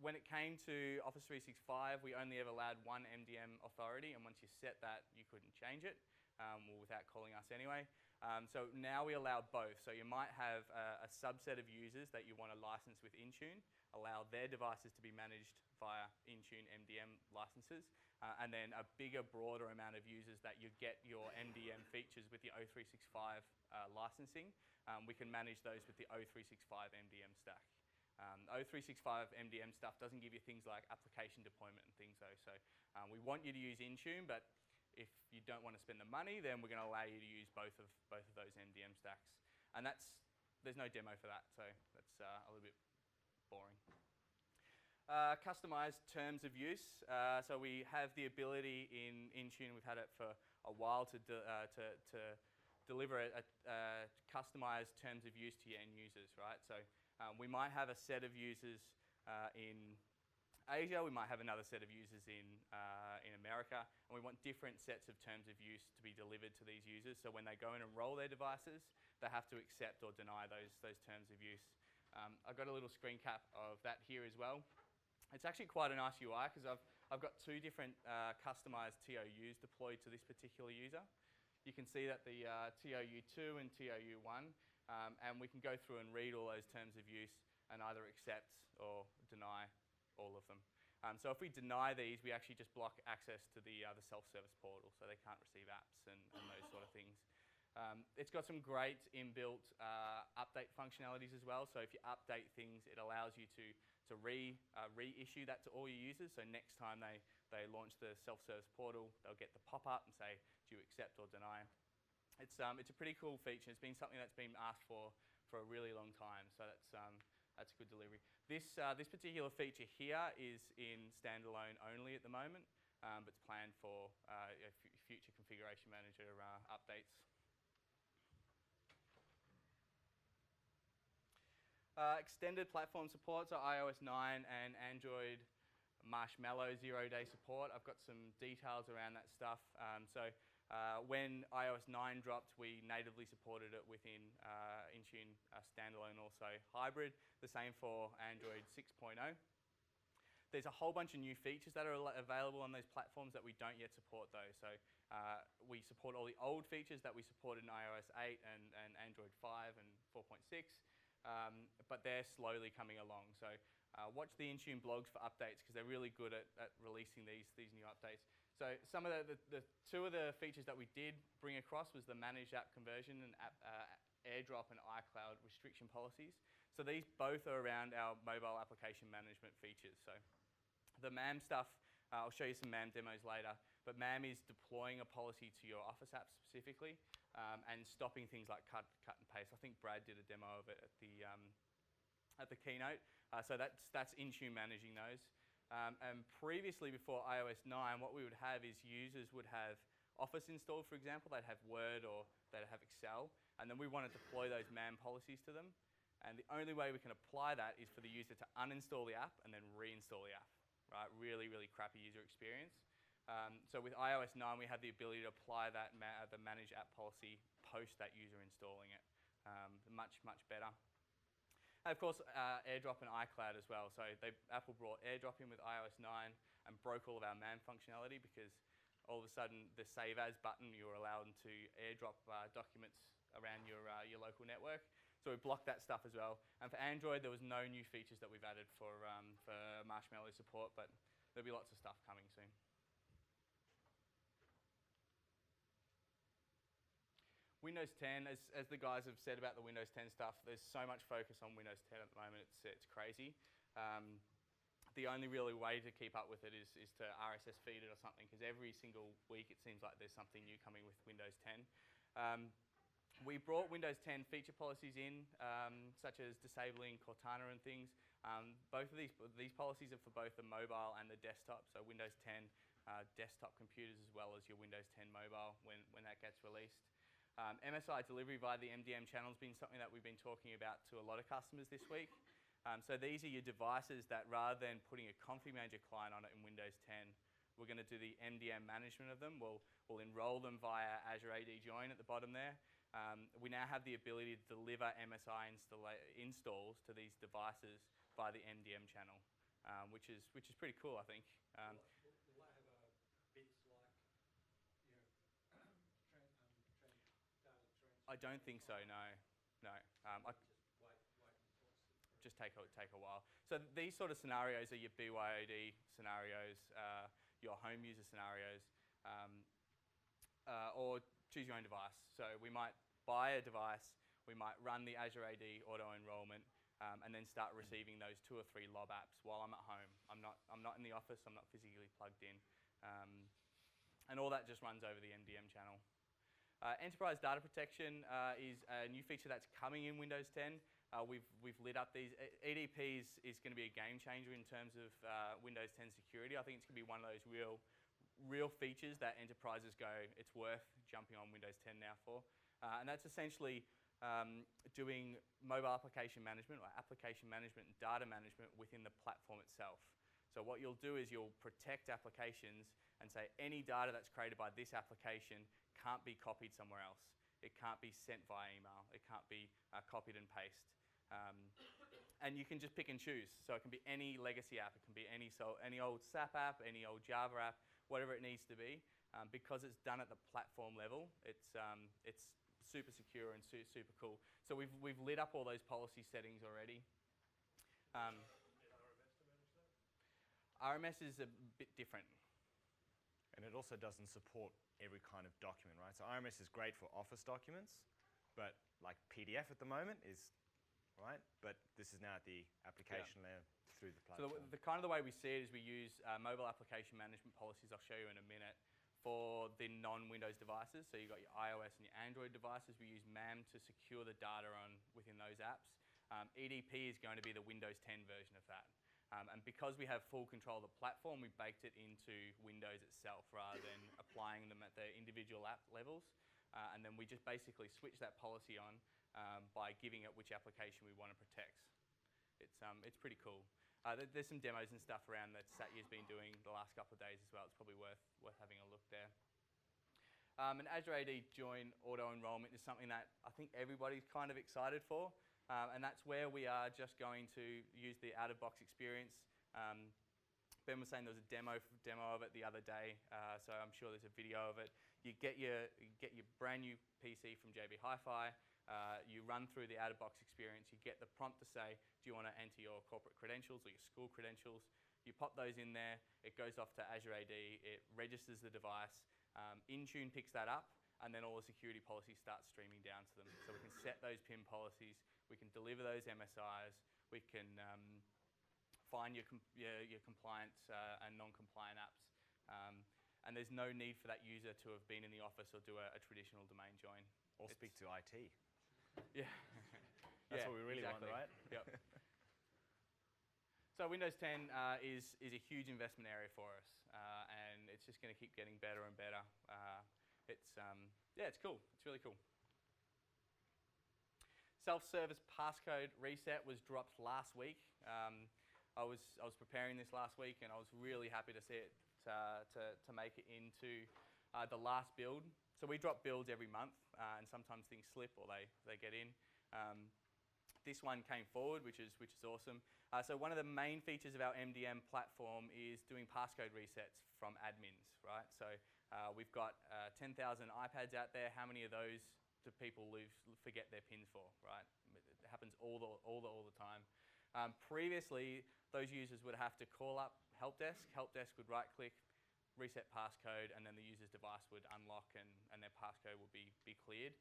when it came to Office 365, we only ever allowed one MDM authority, and once you set that, you couldn't change it, without calling us anyway. So now we allow both. So you might have a subset of users that you want to license with Intune, allow their devices to be managed via Intune MDM licenses, and then a bigger, broader amount of users that you get your MDM features with the O365 licensing. We can manage those with the O365 MDM stack. O365 MDM stuff doesn't give you things like application deployment and things though. So we want you to use Intune, but if you don't want to spend the money, then we're going to allow you to use both of those MDM stacks. And there's no demo for that, so that's a little bit boring. Customized terms of use. So we have the ability in Intune, we've had it for a while, to deliver a customized terms of use to your end users, right? So we might have a set of users in Asia, we might have another set of users in America, and we want different sets of terms of use to be delivered to these users. So when they go in and roll their devices, they have to accept or deny those terms of use. I've got a little screen cap of that here as well. It's actually quite a nice UI because I've got two different customized TOUs deployed to this particular user. You can see that the TOU2 and TOU1, and we can go through and read all those terms of use and either accept or deny all of them. So if we deny these, we actually just block access to the self-service portal, so they can't receive apps and those sort of things. It's got some great inbuilt update functionalities as well. So if you update things, it allows you to reissue that to all your users. So next time they launch the self-service portal, they'll get the pop-up and say, do you accept or deny? It's a pretty cool feature. It's been something that's been asked for a really long time. So that's a good delivery. This particular feature here is in standalone only at the moment, but it's planned for future Configuration Manager updates. Extended platform support, so iOS 9 and Android Marshmallow 0-day support. I've got some details around that stuff. When iOS 9 dropped, we natively supported it within Intune standalone, also hybrid. The same for Android 6.0. there's a whole bunch of new features that are available on those platforms that we don't yet support though. So we support all the old features that we supported in iOS 8 and Android 5 and 4.6, but they're slowly coming along. So watch the Intune blogs for updates because they're really good at releasing these new updates. So some of the two of the features that we did bring across was the managed app conversion and AirDrop and iCloud restriction policies. So these both are around our mobile application management features. So the MAM stuff, I'll show you some MAM demos later, but MAM is deploying a policy to your Office app specifically and stopping things like cut and paste. I think Brad did a demo of it at the keynote. So that's Intune managing those. And previously, before iOS 9, what we would have is users would have Office installed, for example. They'd have Word or they'd have Excel, and then we want to deploy those MAM policies to them. And the only way we can apply that is for the user to uninstall the app and then reinstall the app, right? Really, really crappy user experience. So with iOS 9, we have the ability to apply that the manage app policy post that user installing it. Much, much better. And of course, AirDrop and iCloud as well. So Apple brought AirDrop in with iOS 9 and broke all of our MAM functionality because all of a sudden the Save As button, you were allowed to AirDrop documents around your local network. So we blocked that stuff as well. And for Android, there was no new features that we've added for Marshmallow support, but there'll be lots of stuff coming soon. Windows 10, as the guys have said about the Windows 10 stuff, there's so much focus on Windows 10 at the moment, it's crazy. The only really way to keep up with it is to RSS feed it or something, because every single week it seems like there's something new coming with Windows 10. We brought Windows 10 feature policies in, such as disabling Cortana and things. Both of these policies are for both the mobile and the desktop, so Windows 10 desktop computers as well as your Windows 10 mobile when that gets released. MSI delivery via the MDM channel has been something that we've been talking about to a lot of customers this week. So these are your devices that rather than putting a config manager client on it in Windows 10, we're going to do the MDM management of them. We'll enroll them via Azure AD Join at the bottom there. We now have the ability to deliver MSI installs to these devices via the MDM channel, which is pretty cool, I think. Will they have bits like, data transfer? I don't think so. No. Just wait and watch. Take a while. So these sort of scenarios are your BYOD scenarios, your home user scenarios, or choose your own device. So we might buy a device, we might run the Azure AD auto enrollment, and then start receiving those 2 or 3 lob apps while I'm at home. I'm not in the office. I'm not physically plugged in, and all that just runs over the MDM channel. Enterprise data protection is a new feature that's coming in Windows 10. We've lit up these. EDP is going to be a game changer in terms of Windows 10 security. I think it's going to be one of those real features that enterprises go, it's worth jumping on Windows 10 now for. And that's essentially doing mobile application management or application management and data management within the platform itself. So what you'll do is you'll protect applications and say any data that's created by this application can't be copied somewhere else. It can't be sent via email. It can't be copied and pasted. And you can just pick and choose. So it can be any legacy app. It can be any old SAP app, any old Java app, whatever it needs to be. Because it's done at the platform level, it's super secure and super cool. So we've lit up all those policy settings already. RMS is a bit different. And it also doesn't support every kind of document, right? So RMS is great for Office documents, but like PDF at the moment is, right? But this is now at the application layer through the platform. So the kind of the way we see it is we use mobile application management policies, I'll show you in a minute, for the non-Windows devices. So you've got your iOS and your Android devices. We use MAM to secure the data within those apps. EDP is going to be the Windows 10 version of that. And because we have full control of the platform, we baked it into Windows itself rather than applying them at the individual app levels. And then we just basically switch that policy on by giving it which application we want to protect. It's pretty cool. There's some demos and stuff around that Satya's been doing the last couple of days as well. It's probably worth having a look there. And Azure AD Join auto enrollment is something that I think everybody's kind of excited for. And that's where we are just going to use the out-of-box experience. Ben was saying there was a demo of it the other day, so I'm sure there's a video of it. You get your brand new PC from JB Hi-Fi. You run through the out-of-box experience. You get the prompt to say, do you want to enter your corporate credentials or your school credentials? You pop those in there. It goes off to Azure AD. It registers the device. Intune picks that up, and then all the security policies start streaming down to them. So we can set those PIN policies. We can deliver those MSIs. We can find your compliant and non-compliant apps. And there's no need for that user to have been in the office or do a traditional domain join. Or speak to IT. Yeah. That's what we really exactly. want, right? Yep. So Windows 10 is a huge investment area for us, and it's just going to keep getting better and better. It's cool. It's really cool. Self-service passcode reset was dropped last week. I was preparing this last week, and I was really happy to see it to make it into the last build. So we drop builds every month, and sometimes things slip or they get in. This one came forward, which is awesome. So one of the main features of our MDM platform is doing passcode resets from admins, right? So we've got 10,000 iPads out there. How many of those do people forget their pins for, right? It happens all the time. Previously, those users would have to call up help desk. Help desk would right-click, reset passcode, and then the user's device would unlock and their passcode will be cleared.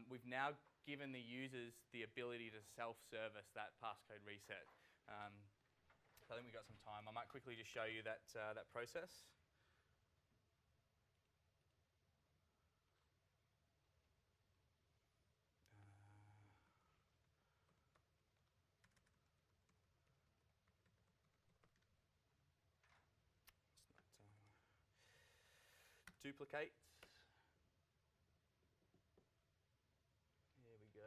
We've now given the users the ability to self-service that passcode reset. So I think we've got some time. I might quickly just show you that process. Duplicate. Here we go.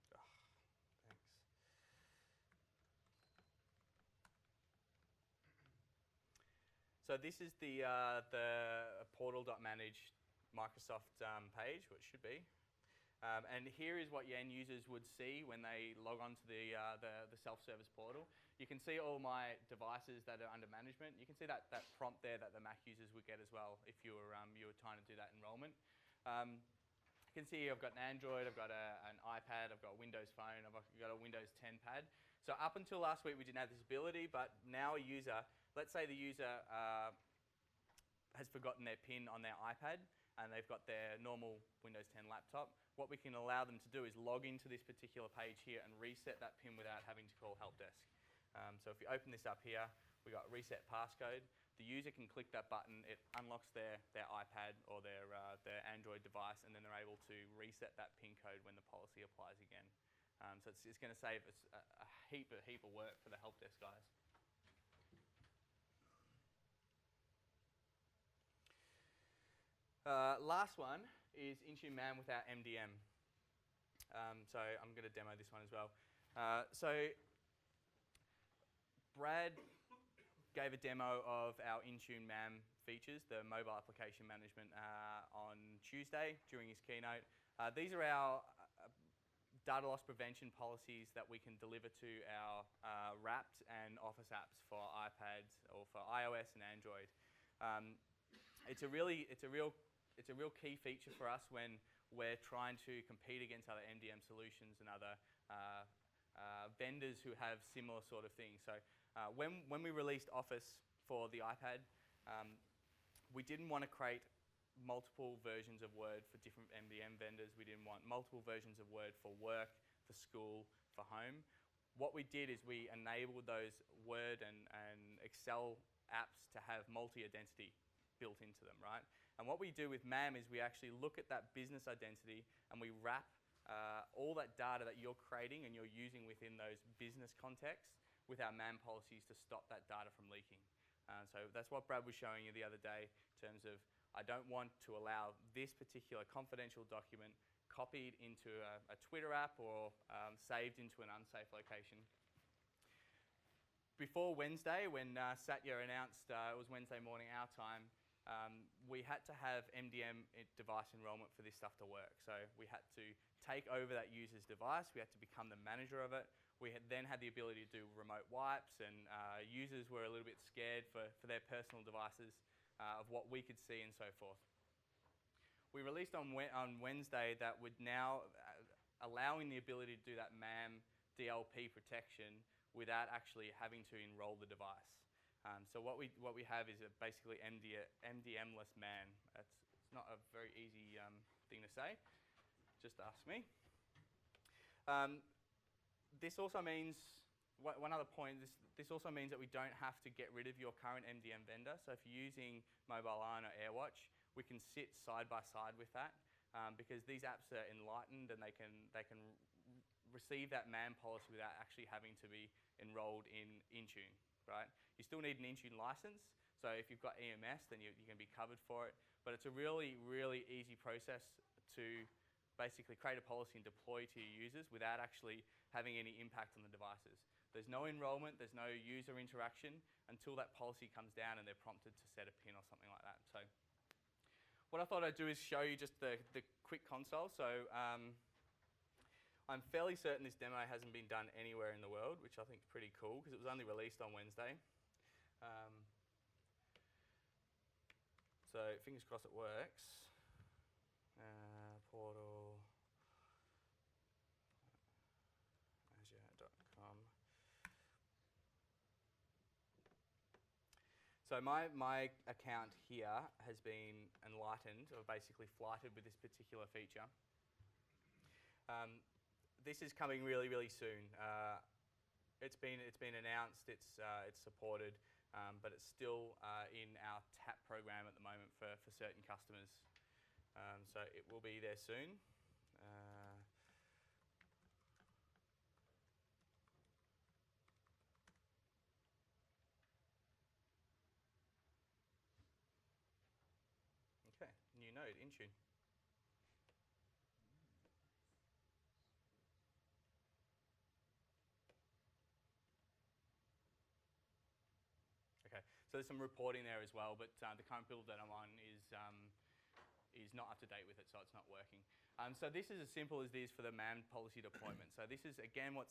Thanks. So this is the portal.manage Microsoft page, what it should be. And here is what your end users would see when they log on to the self-service portal. You can see all my devices that are under management. You can see that prompt there that the Mac users would get as well if you were trying to do that enrollment. You can see I've got an Android, I've got an iPad, I've got a Windows Phone, I've got a Windows 10 pad. So up until last week we didn't have this ability, but now a user, let's say the user has forgotten their PIN on their iPad and they've got their normal Windows 10 laptop. What we can allow them to do is log into this particular page here and reset that PIN without having to call help desk. So if you open this up here, we've got reset passcode. The user can click that button, it unlocks their iPad or their Android device, and then they're able to reset that PIN code when the policy applies again. So it's going to save us a heap of work for the help desk guys. Last one is Intune Man with our MDM. So I'm going to demo this one as well. So Brad gave a demo of our Intune MAM features, the mobile application management, on Tuesday during his keynote. These are our data loss prevention policies that we can deliver to our wrapped and Office apps for iPads or for iOS and Android. It's a real key feature for us when we're trying to compete against other MDM solutions and other vendors who have similar sort of things. So when we released Office for the iPad, we didn't want to create multiple versions of Word for different MDM vendors. We didn't want multiple versions of Word for work, for school, for home. What we did is we enabled those Word and Excel apps to have multi-identity built into them, right? And what we do with MAM is we actually look at that business identity and we wrap all that data that you're creating and you're using within those business contexts with our MAM policies to stop that data from leaking. So that's what Brad was showing you the other day in terms of I don't want to allow this particular confidential document copied into a Twitter app or saved into an unsafe location. before Wednesday, when Satya announced it was Wednesday morning our time, we had to have MDM device enrollment for this stuff to work. So we had to take over that user's device. We had to become the manager of it. We then had the ability to do remote wipes, and users were a little bit scared for their personal devices of what we could see and so forth. We released on Wednesday that would now allowing the ability to do that MAM DLP protection without actually having to enroll the device. So what we have is basically MDM-less MAM. It's not a very easy thing to say. Just ask me. This also means, one other point, this also means that we don't have to get rid of your current MDM vendor. So if you're using Mobile Iron or AirWatch, we can sit side by side with that because these apps are enlightened and they can receive that MAM policy without actually having to be enrolled in Intune, right? You still need an Intune license. So if you've got EMS, then you can be covered for it. But it's a really, really easy process to basically create a policy and deploy to your users without actually having any impact on the devices. There's no enrollment, there's no user interaction until that policy comes down and they're prompted to set a PIN or something like that. So what I thought I'd do is show you just the quick console. So I'm fairly certain this demo hasn't been done anywhere in the world, which I think is pretty cool because it was only released on Wednesday. So fingers crossed it works. Portal, azure.com. So my account here has been enlightened, or basically flighted with this particular feature. This is coming really, really soon. It's been announced, it's supported, but it's still in our TAP program at the moment for certain customers. So it will be there soon. Okay, new node, Intune. Okay, so there's some reporting there as well, but the current build that I'm on is not up to date with it, so it's not working. So this is as simple as this for the MAM policy deployment. So this is, again, what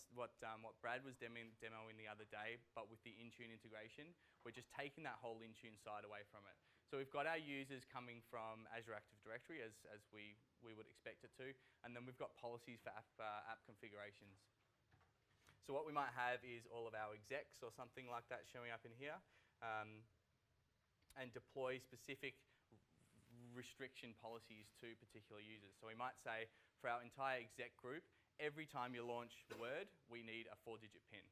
Brad was demoing the other day, but with the Intune integration. We're just taking that whole Intune side away from it. So we've got our users coming from Azure Active Directory, as we would expect it to, and then we've got policies for app configurations. So what we might have is all of our execs or something like that showing up in here, and deploy specific restriction policies to particular users. So we might say for our entire exec group, every time you launch Word, we need a 4-digit PIN,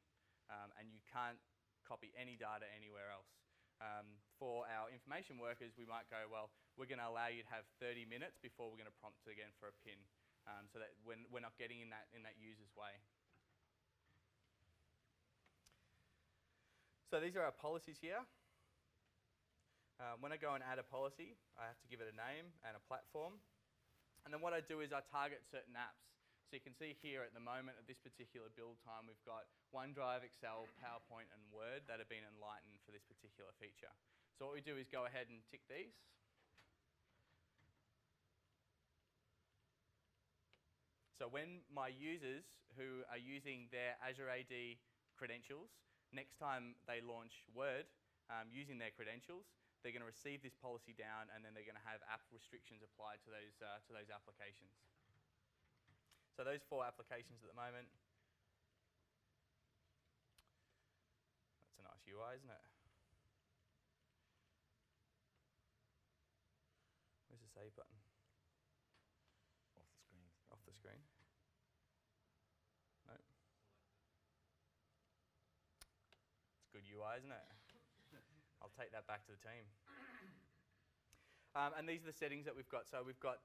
and you can't copy any data anywhere else. For our information workers, we might go, well, we're going to allow you to have 30 minutes before we're going to prompt again for a PIN, so that we're not getting in that user's way. So these are our policies here. When I go and add a policy, I have to give it a name and a platform. And then what I do is I target certain apps. So you can see here at the moment, at this particular build time, we've got OneDrive, Excel, PowerPoint, and Word that have been enlightened for this particular feature. So what we do is go ahead and tick these. So when my users who are using their Azure AD credentials, next time they launch Word using their credentials, they're going to receive this policy down, and then they're going to have app restrictions applied to those applications. So those 4 applications at the moment. That's a nice UI, isn't it? Where's the save button? Off the screen. Off the screen. Nope. It's good UI, isn't it? I'll take that back to the team. And these are the settings that we've got. So we've got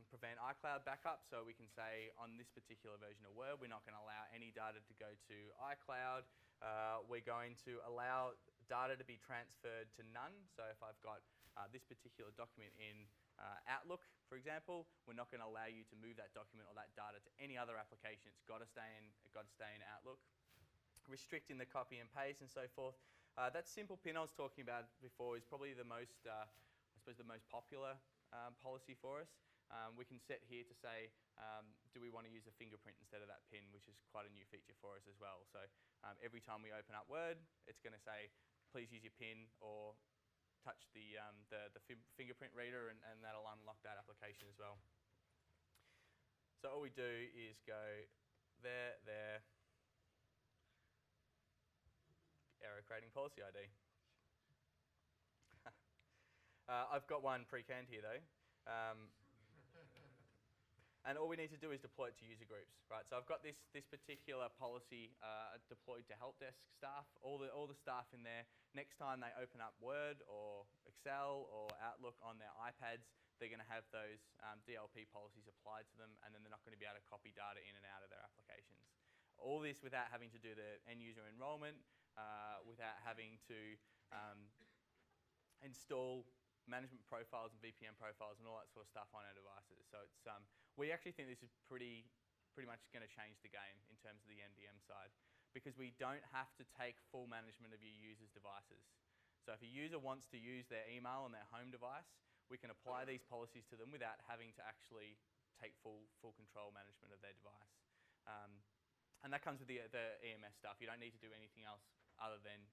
prevent iCloud backup. So we can say on this particular version of Word, we're not going to allow any data to go to iCloud. We're going to allow data to be transferred to none. So if I've got this particular document in Outlook, for example, we're not going to allow you to move that document or that data to any other application. It's got to stay in Outlook. restricting the copy and paste and so forth. That simple pin I was talking about before is probably the most, I suppose, the most popular policy for us. We can set here to say, do we want to use a fingerprint instead of that pin, which is quite a new feature for us as well. So every time we open up Word, it's going to say, please use your pin or touch the fingerprint reader, and that'll unlock that application as well. So all we do is go there, error creating policy ID. I've got one pre-canned here though. And all we need to do is deploy it to user groups, right? So I've got this particular policy deployed to help desk staff, all the staff in there. Next time they open up Word or Excel or Outlook on their iPads, they're going to have those DLP policies applied to them, and then they're not going to be able to copy data in and out of their applications. All this without having to do the end user enrollment, without having to install management profiles and VPN profiles and all that sort of stuff on our devices. So it's we actually think this is pretty much going to change the game in terms of the MDM side, because we don't have to take full management of your users' devices. So if a user wants to use their email on their home device, we can apply these policies to them without having to actually take full control management of their device. And that comes with the EMS stuff. You don't need to do anything else other than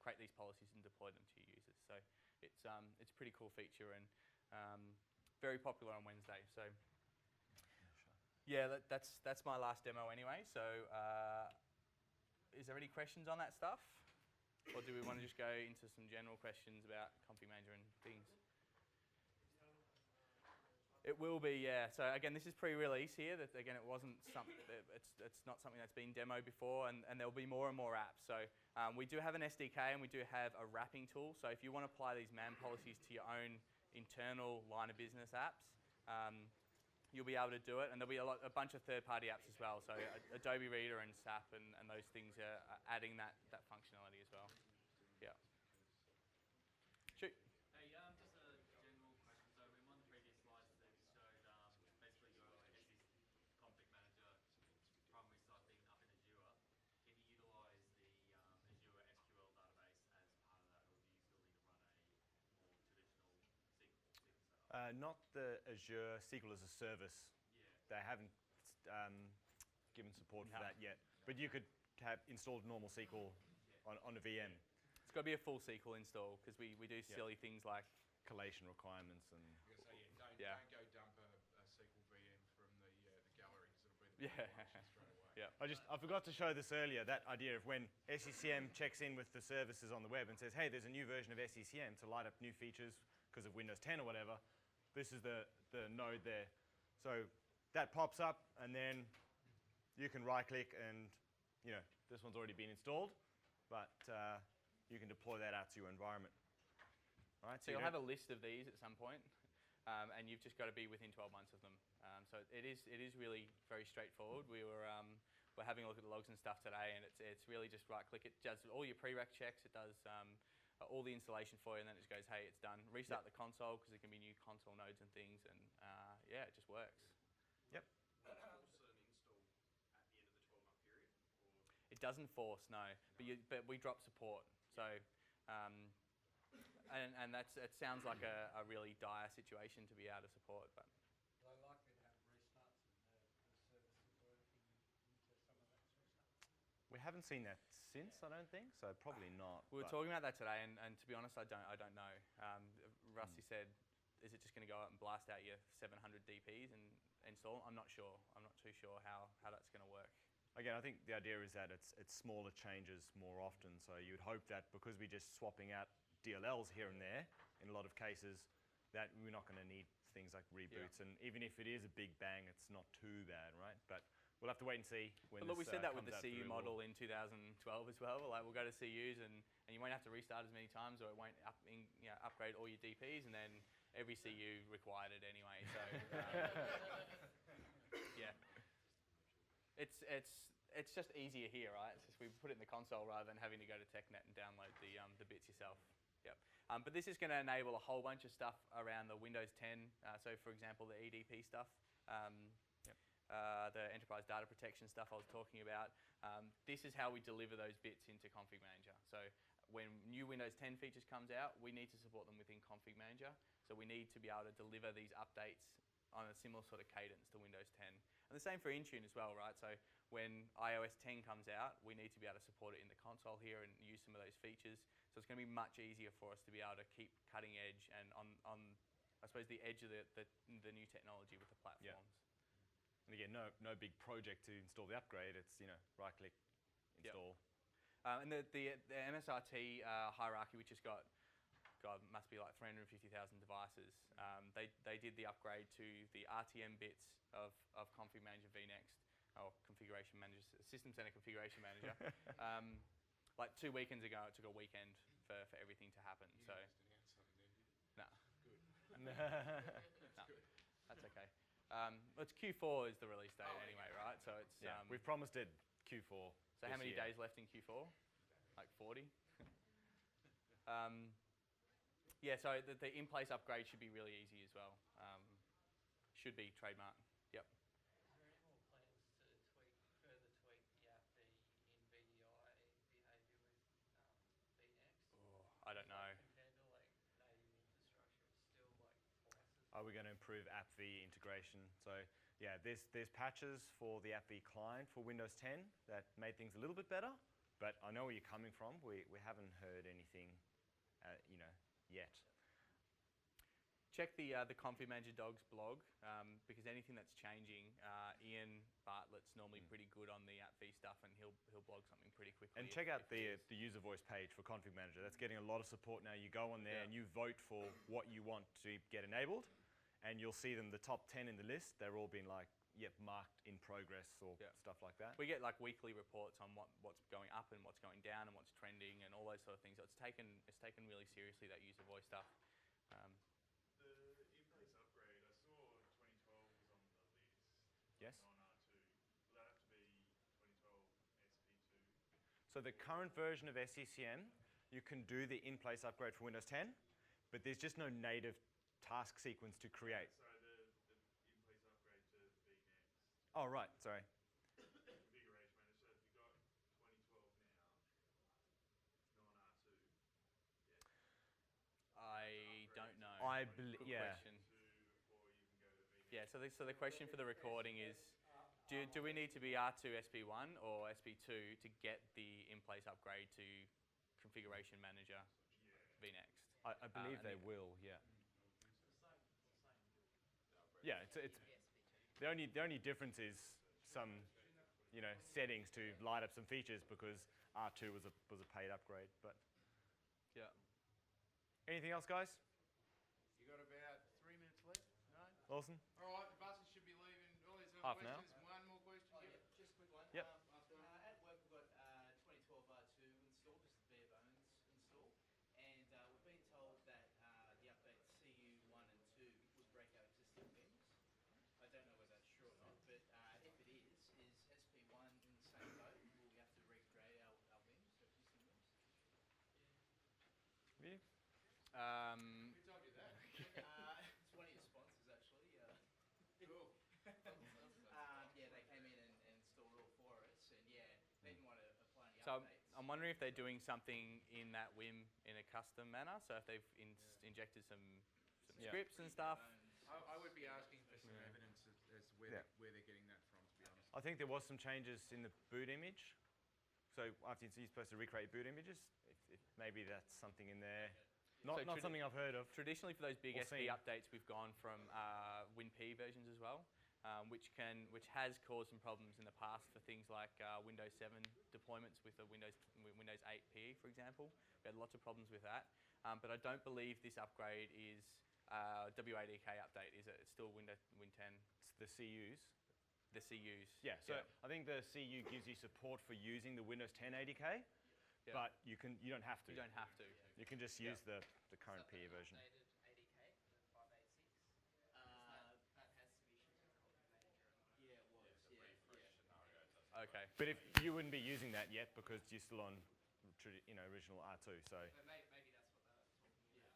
create these policies and deploy them to your users. So it's a pretty cool feature and very popular on Wednesday. So yeah, that's my last demo anyway. So is there any questions on that stuff? Or do we want to just go into some general questions about Config Manager and things? It will be, yeah. So again, this is pre-release here. That again, it wasn't something. It's not something that's been demoed before, and there will be more and more apps. So we do have an SDK, and we do have a wrapping tool. So if you want to apply these man policies to your own internal line of business apps, you'll be able to do it. And there'll be a bunch of third-party apps as well. So Adobe Reader and SAP and those things are adding that functionality as well. Yeah. Shoot. Hey, just a general question. So in one of the previous slides that you showed, basically your config manager primary side being up in Azure, can you utilize the Azure SQL database as part of that, or do you still need to run a more traditional SQL setup? Not the Azure SQL as a service. Yeah. They haven't given support for that yet. But you could have installed normal SQL on a VM. It's got to be a full SQL install because we do silly things like Collation requirements and Don't go dump a SQL VM from the gallery because it'll be the straight away. I forgot to show this earlier, that idea of when SCCM checks in with the services on the web and says, hey, there's a new version of SCCM to light up new features because of Windows 10 or whatever. This is the node there. So that pops up, and then you can right-click and, this one's already been installed, but you can deploy that out to your environment. All right, so you'll have a list of these at some point, and you've just got to be within 12 months of them. So it is really very straightforward. We're having a look at the logs and stuff today, and it's really just right-click. It does all your prereq checks. It does all the installation for you, and then it just goes, hey, it's done. Restart the console because there can be new console nodes and things, and it just works. Yep. Also an install at the end of the 12-month period? Or? It doesn't force, no, but we drop support. So, and it sounds like a really dire situation to be out of support, but. Are they likely to have restarts of the services or anything into some of that sort of stuff? We haven't seen that since, I don't think, so probably not. We were talking about that today, and to be honest, I don't know. Rusty said, is it just going to go out and blast out your 700 DPs and install? I'm not sure. I'm not too sure how that's going to work. Again, I think the idea is that it's smaller changes more often, so you'd hope that because we're just swapping out DLLs here and there, in a lot of cases, that we're not going to need things like reboots, and even if it is a big bang, it's not too bad, right? But we'll have to wait and see when But look, we said that with comes the out CU the real model world. in 2012 as well. Like we'll go to CUs and you won't have to restart as many times, or it won't upgrade all your DPs, and then every CU required it anyway. So it's just easier here, right? It's just we put it in the console rather than having to go to TechNet and download the bits yourself. Yep. But this is going to enable a whole bunch of stuff around the Windows 10. So for example, the EDP stuff. The enterprise data protection stuff I was talking about. This is how we deliver those bits into Config Manager. So when new Windows 10 features comes out, we need to support them within Config Manager. So we need to be able to deliver these updates on a similar sort of cadence to Windows 10. And the same for Intune as well, right? So when iOS 10 comes out, we need to be able to support it in the console here and use some of those features. So it's going to be much easier for us to be able to keep cutting edge and on I suppose, the edge of the new technology with the platforms. Yeah. And again, no big project to install the upgrade. It's, right-click, install. Yep. And the MSRT hierarchy, which has got, God, must be like 350,000 devices. They did the upgrade to the RTM bits of Config Manager vNext, or Configuration Manager, System Center Configuration Manager. Like 2 weekends ago, it took a weekend for everything to happen. You So, just announced something, didn't you? no, Good. no, that's okay. It's Q4 is the release date anyway, right? So it's We've promised it Q4. So how many year. days left in Q4? Like 40. Yeah, so the in-place upgrade should be really easy as well. Should be trademark. Yep. Is there any more plans to further tweak the app in VDI behaviour with vNext? Oh, I don't know. Compared to like native infrastructure, it's still like twice as. Are we going to improve AppV integration? So yeah, there's patches for the AppV client for Windows 10 that made things a little bit better, but I know where you're coming from. We haven't heard anything, yet. Check the Config Manager Dogs blog because anything that's changing, Ian Bartlett's normally pretty good on the AppV stuff, and he'll blog something pretty quickly. And check out the user voice page for Config Manager. That's getting a lot of support now. You go on there and you vote for what you want to get enabled, and you'll see them, the top 10 in the list, they're all been like, marked in progress or stuff like that. We get like weekly reports on what's going up and what's going down and what's trending and all those sort of things. So it's taken really seriously, that user voice stuff. The in-place upgrade, I saw 2012 was on the list. Yes. On R2. Will that have to be 2012 SP2? So the current version of SCCM, you can do the in-place upgrade for Windows 10, but there's just no native task sequence to create. So the in-place upgrade to vNext. Oh, right, sorry. Configuration manager. So if you got 2012 now, not on R2 yet. I don't know. Good yeah. question. Before you can go to vNext. Yeah, so the question for the recording is, do we need to be R2 SP1 or SP2 to get the in-place upgrade to Configuration Manager vNext? I believe and they will, yeah. It's the same. Yeah, it's the only difference is some, settings to light up some features because R2 was a paid upgrade. But Yeah. anything else, guys? You got about 3 minutes left? No? Lawson? All right, the buses should be leaving. All these Half an hour. questions. One more question. Oh, yeah, just a quick one. Yep. At work, we've got 2012 R2 installed, just the bare bones install, and we've been told that the update CU1 and 2 would break our existing WIMs. I don't know whether that's true or not, but if it is SP1 in the same boat? Will we have to recreate our WIMs, our existing WIMs? Yeah. Who told you that? It's one of your sponsors, actually. Cool. Yeah, they came in and installed it all for us, and they didn't want to apply any So updates. I'm wondering if they're doing something in that WIM in a custom manner. So if they've injected some scripts and stuff. I would be asking for some evidence as to where they're getting that from, to be honest. I think there was some changes in the boot image. So after you're supposed to recreate boot images, if maybe that's something in there. Not So something I've heard of. Traditionally, for those big Or SP seen. updates, we've gone from WinP versions as well, which has caused some problems in the past for things like Windows 7 deployments with the Windows 8 PE, for example. We had lots of problems with that, but I don't believe this upgrade is W8EK update. Is it? It's still Win 10. It's the CUs. The CUs. Yeah, so I think the CU gives you support for using the Windows 10 ADK, but you don't have to. You don't have to. You can just use the current PE version. Updated ADK, the 586. That has some issues with Config Manager. Yeah, it was. Okay. But if you wouldn't be using that yet because you're still on original R2, so So maybe that's what they're talking about.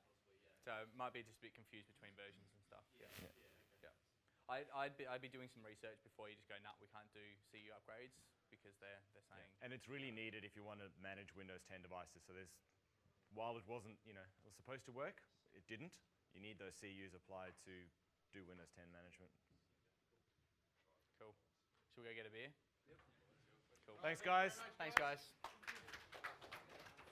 Possibly, yeah. So it might be just a bit confused between versions and stuff. Yeah. I'd be doing some research before you just go, nah, we can't do CU upgrades because they're saying. And it's really needed if you want to manage Windows 10 devices. So while it wasn't, it was supposed to work, it didn't. You need those CUs applied to do Windows 10 management. Cool. Should we go get a beer? Cool. Thanks, guys. Thanks, guys.